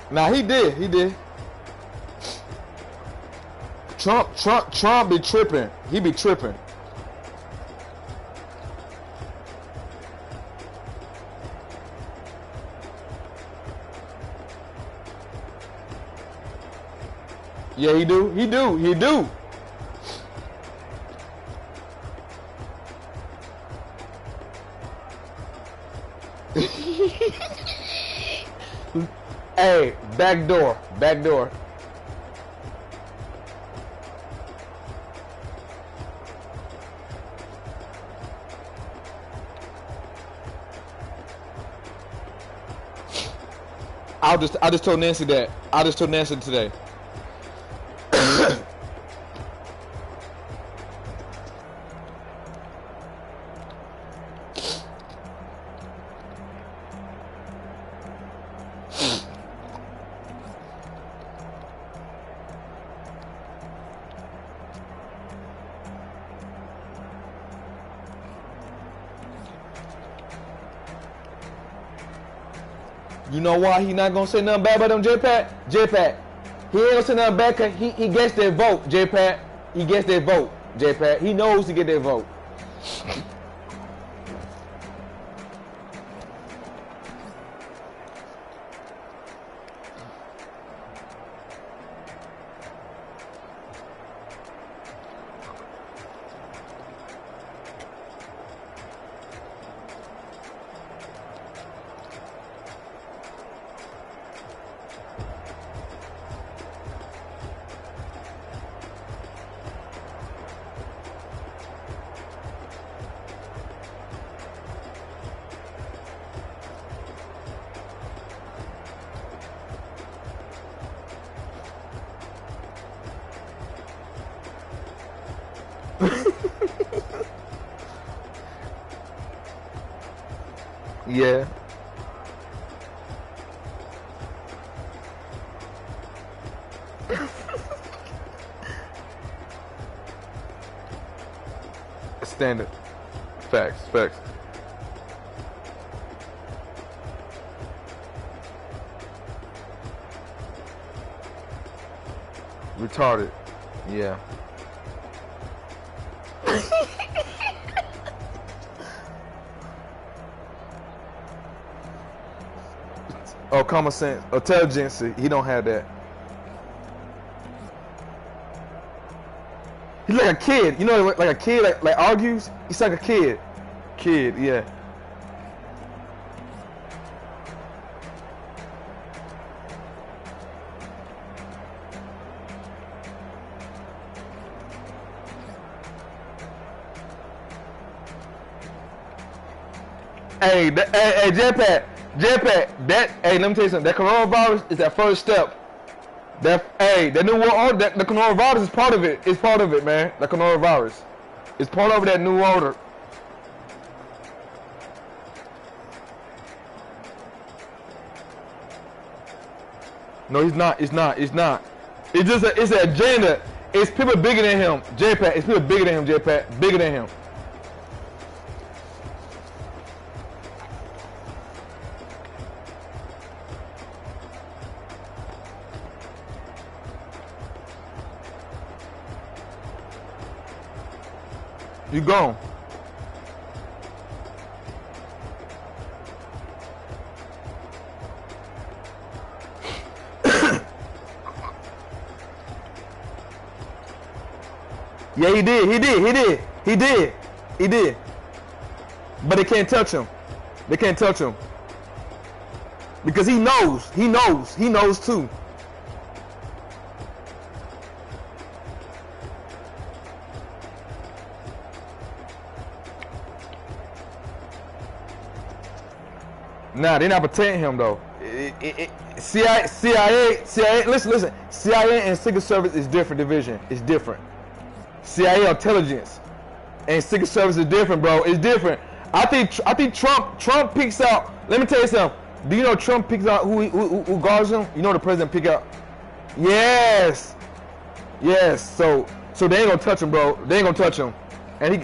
Nah, he did. Trump be tripping. He be tripping. Yeah, he do. Hey, back door, back door. I just told Nancy that. I just told Nancy today. You know why he not gonna say nothing bad about them, J-Pat? J-Pat. He ain't gonna say nothing bad cause he gets their vote, J-Pat. He gets their vote, J-Pat. He knows to get their vote. Yeah. Standard. Facts, facts. Retarded. Yeah. Oh, common sense, intelligence, he don't have that. He's like a kid, you know, like a kid, like argues. He's like a kid. Kid, yeah. Hey, hey, Jetpack, hey, let me tell you something. That coronavirus is that first step. That new world order, the coronavirus is part of it. It's part of it, man. The coronavirus, it's part of that new order. No, he's not. It's not. It's not. It's just it's an agenda. It's people bigger than him, Jetpack. It's people bigger than him, Jetpack. Bigger than him. You gone. Yeah, he did. But they can't touch him. They can't touch him. Because he knows too. Nah, they're not protecting him though. CIA, listen. CIA and Secret Service is different division. It's different. CIA intelligence and Secret Service is different, bro. It's different. I think Trump picks out. Let me tell you something. Do you know Trump picks out who guards him? You know the president pick out. Yes. So they ain't gonna touch him, bro. They ain't gonna touch him. And he.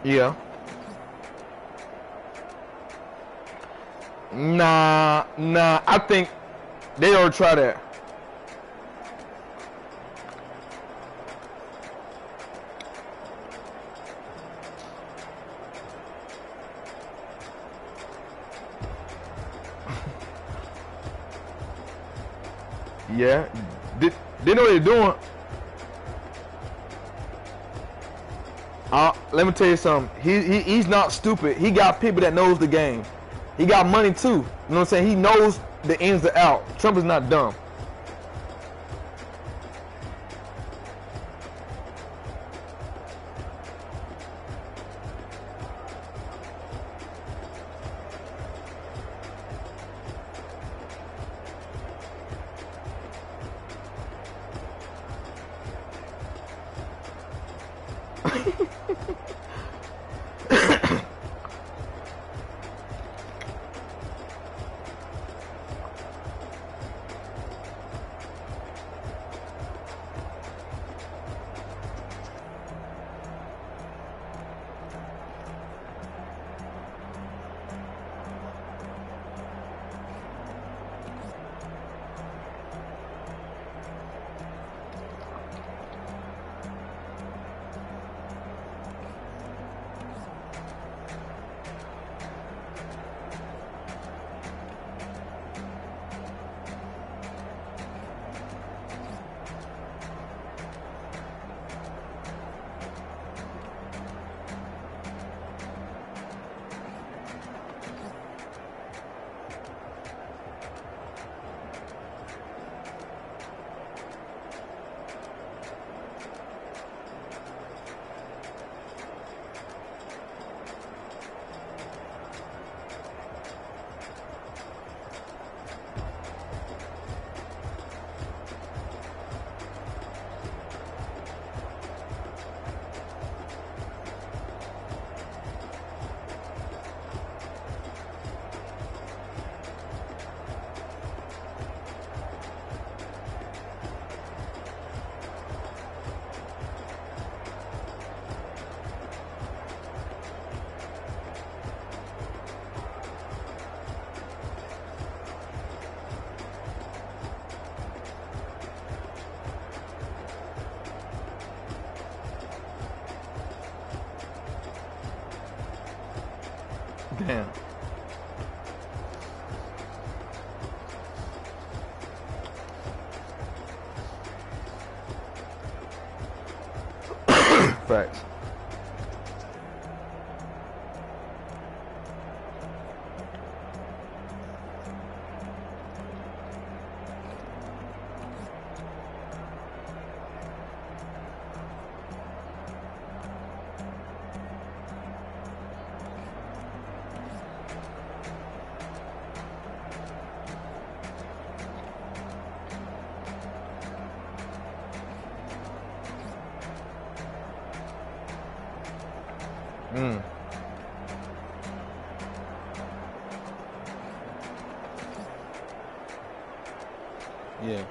Yeah. Nah. I think they ought to try that. Yeah. They know what they're doing. Let me tell you something. He's not stupid. He got people that knows the game. He got money too. You know what I'm saying? He knows the ins and outs. Trump is not dumb. Damn. Facts. Yeah.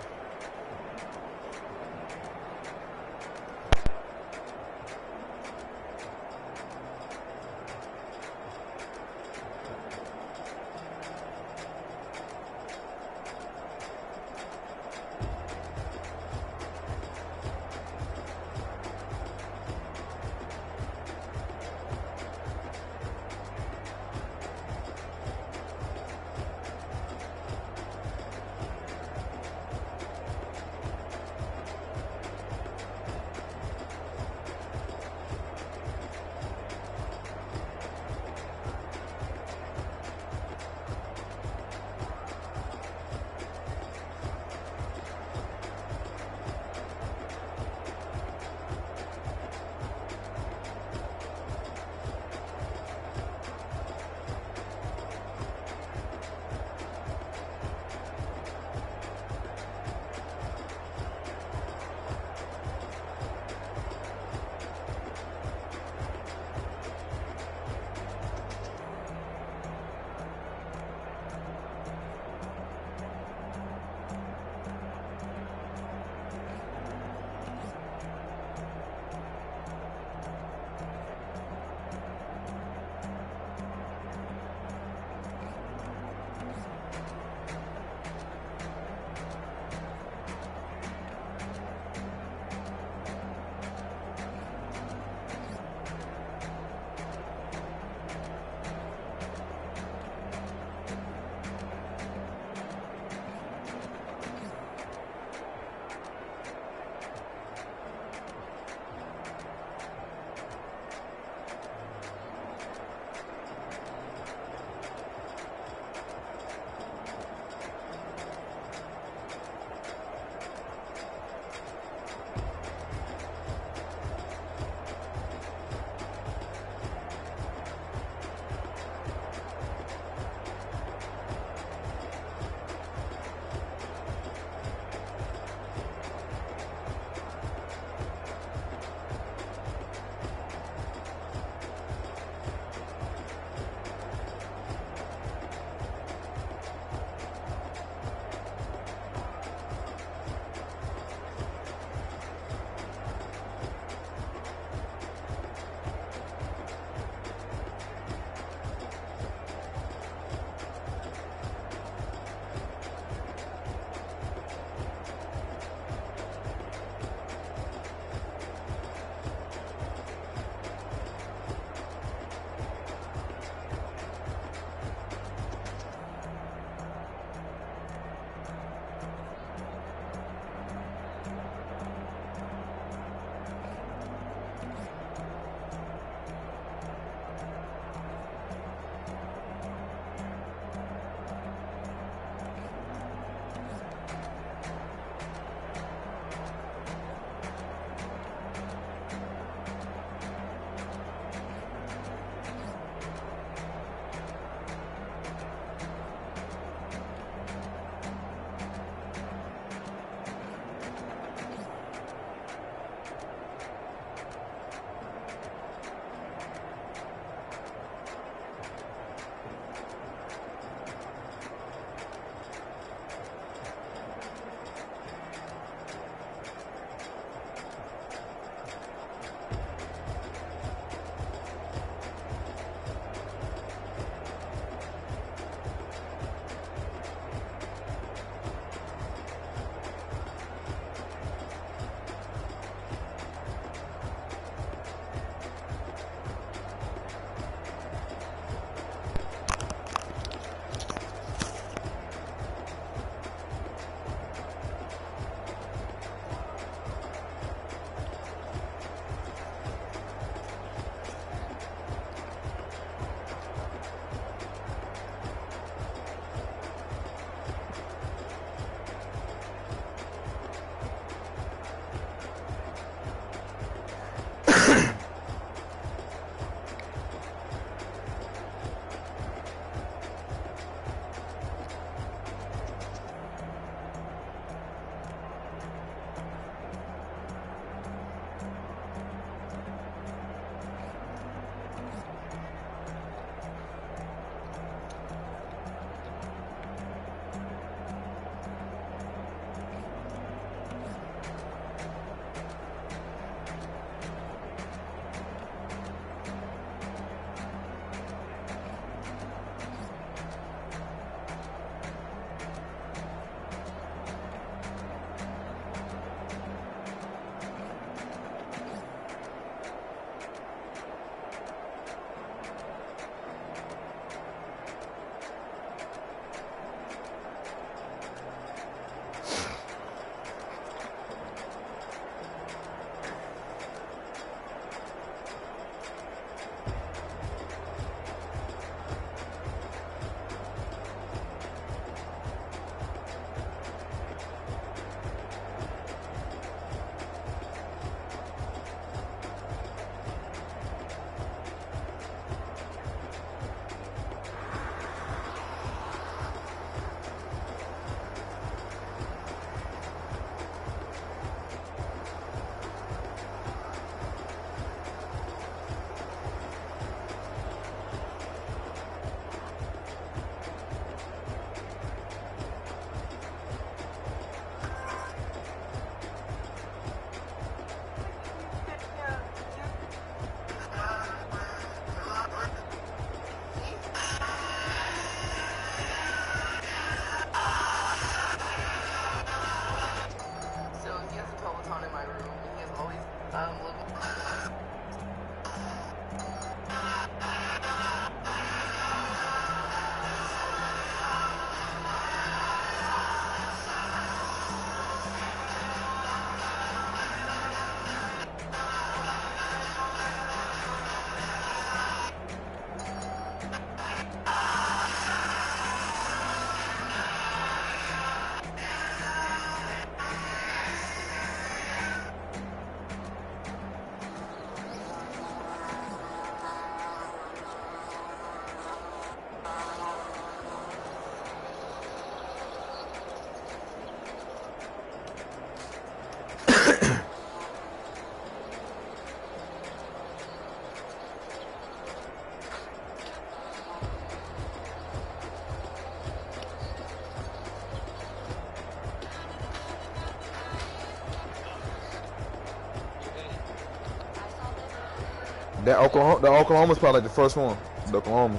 That Oklahoma, the Oklahoma's probably like the first one. The Oklahoma.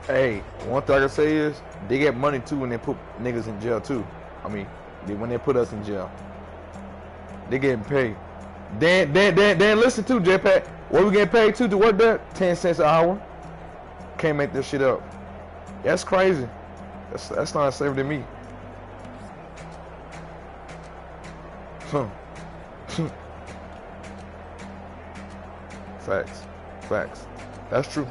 Hey, one thing I can say is they get money too when they put niggas in jail too. I mean, when they put us in jail, they getting paid. Then listen to Jetpack. What we getting paid to work there? 10 cents an hour. Can't make this shit up. That's crazy. That's not safer than me. Facts. Facts. That's true.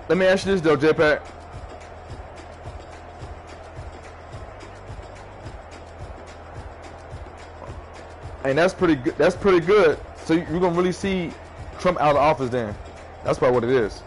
Let me ask you this though, Jetpack. And that's pretty good. That's pretty good. So you're gonna really see Trump out of office then. That's probably what it is.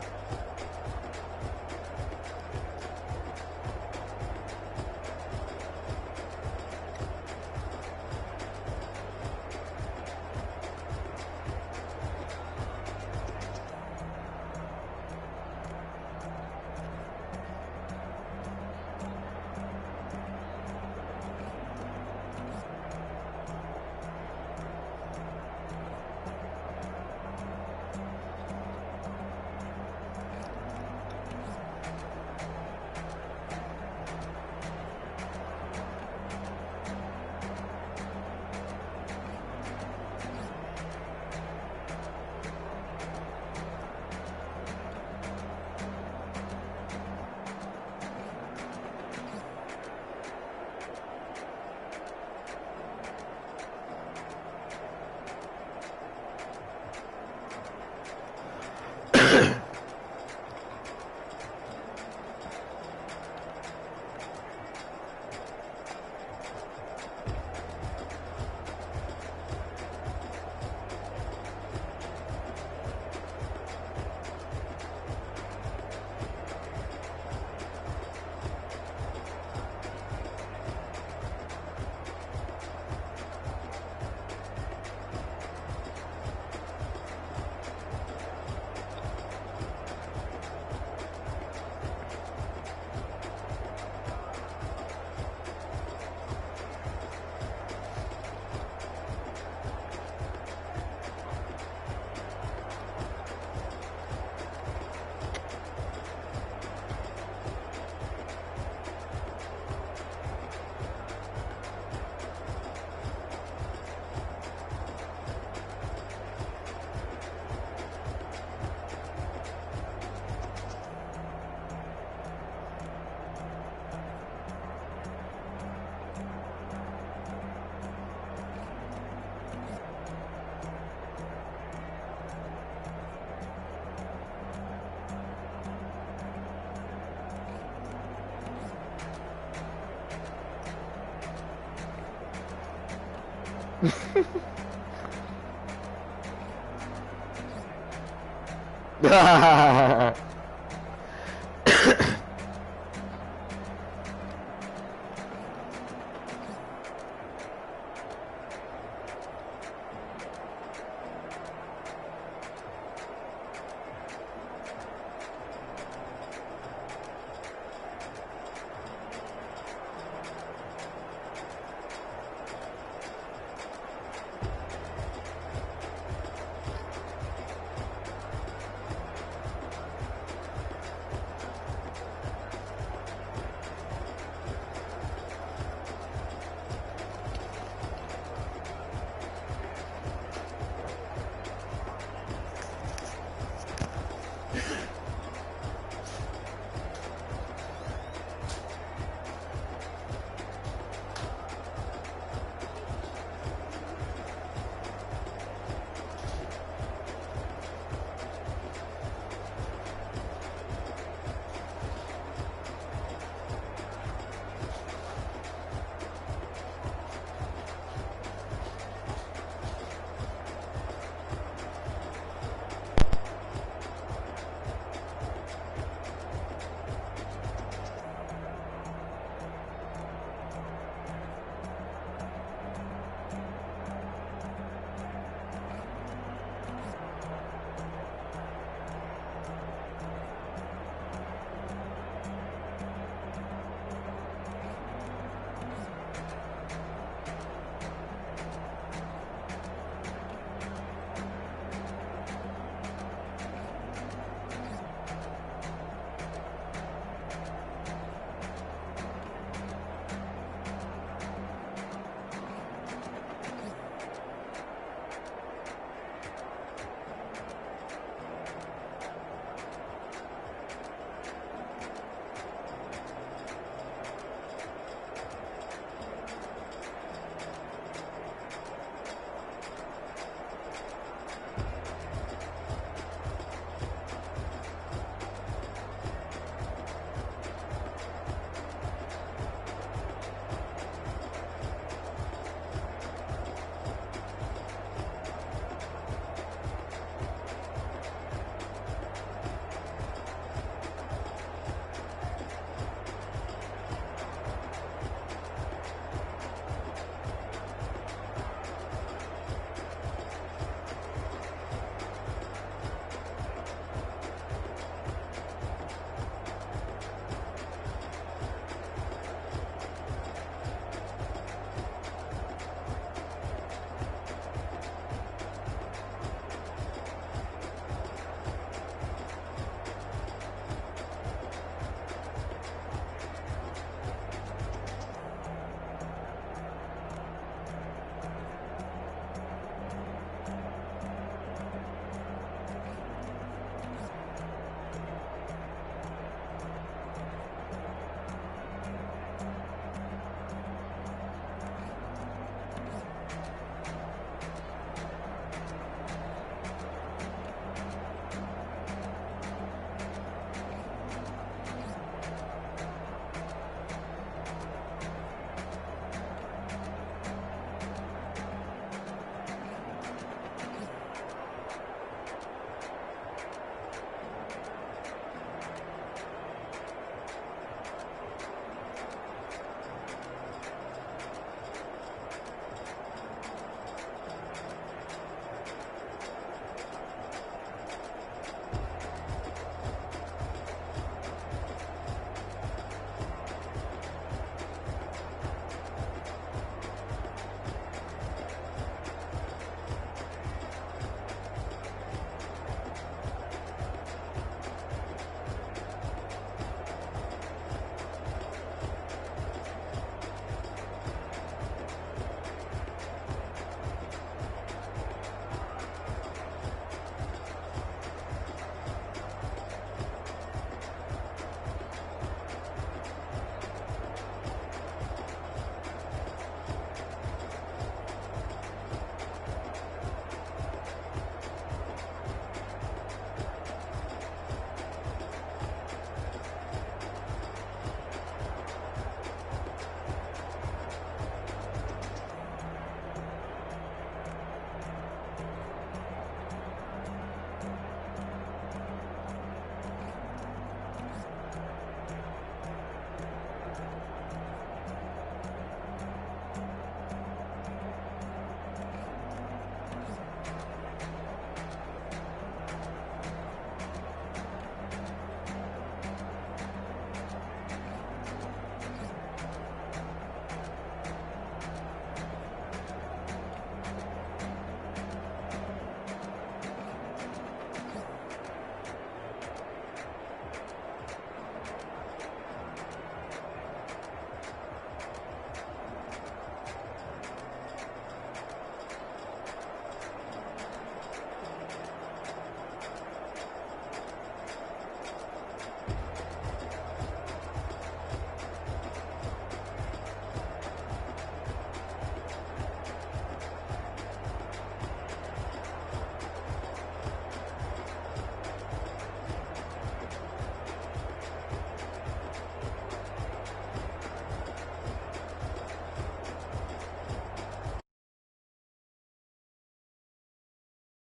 Ha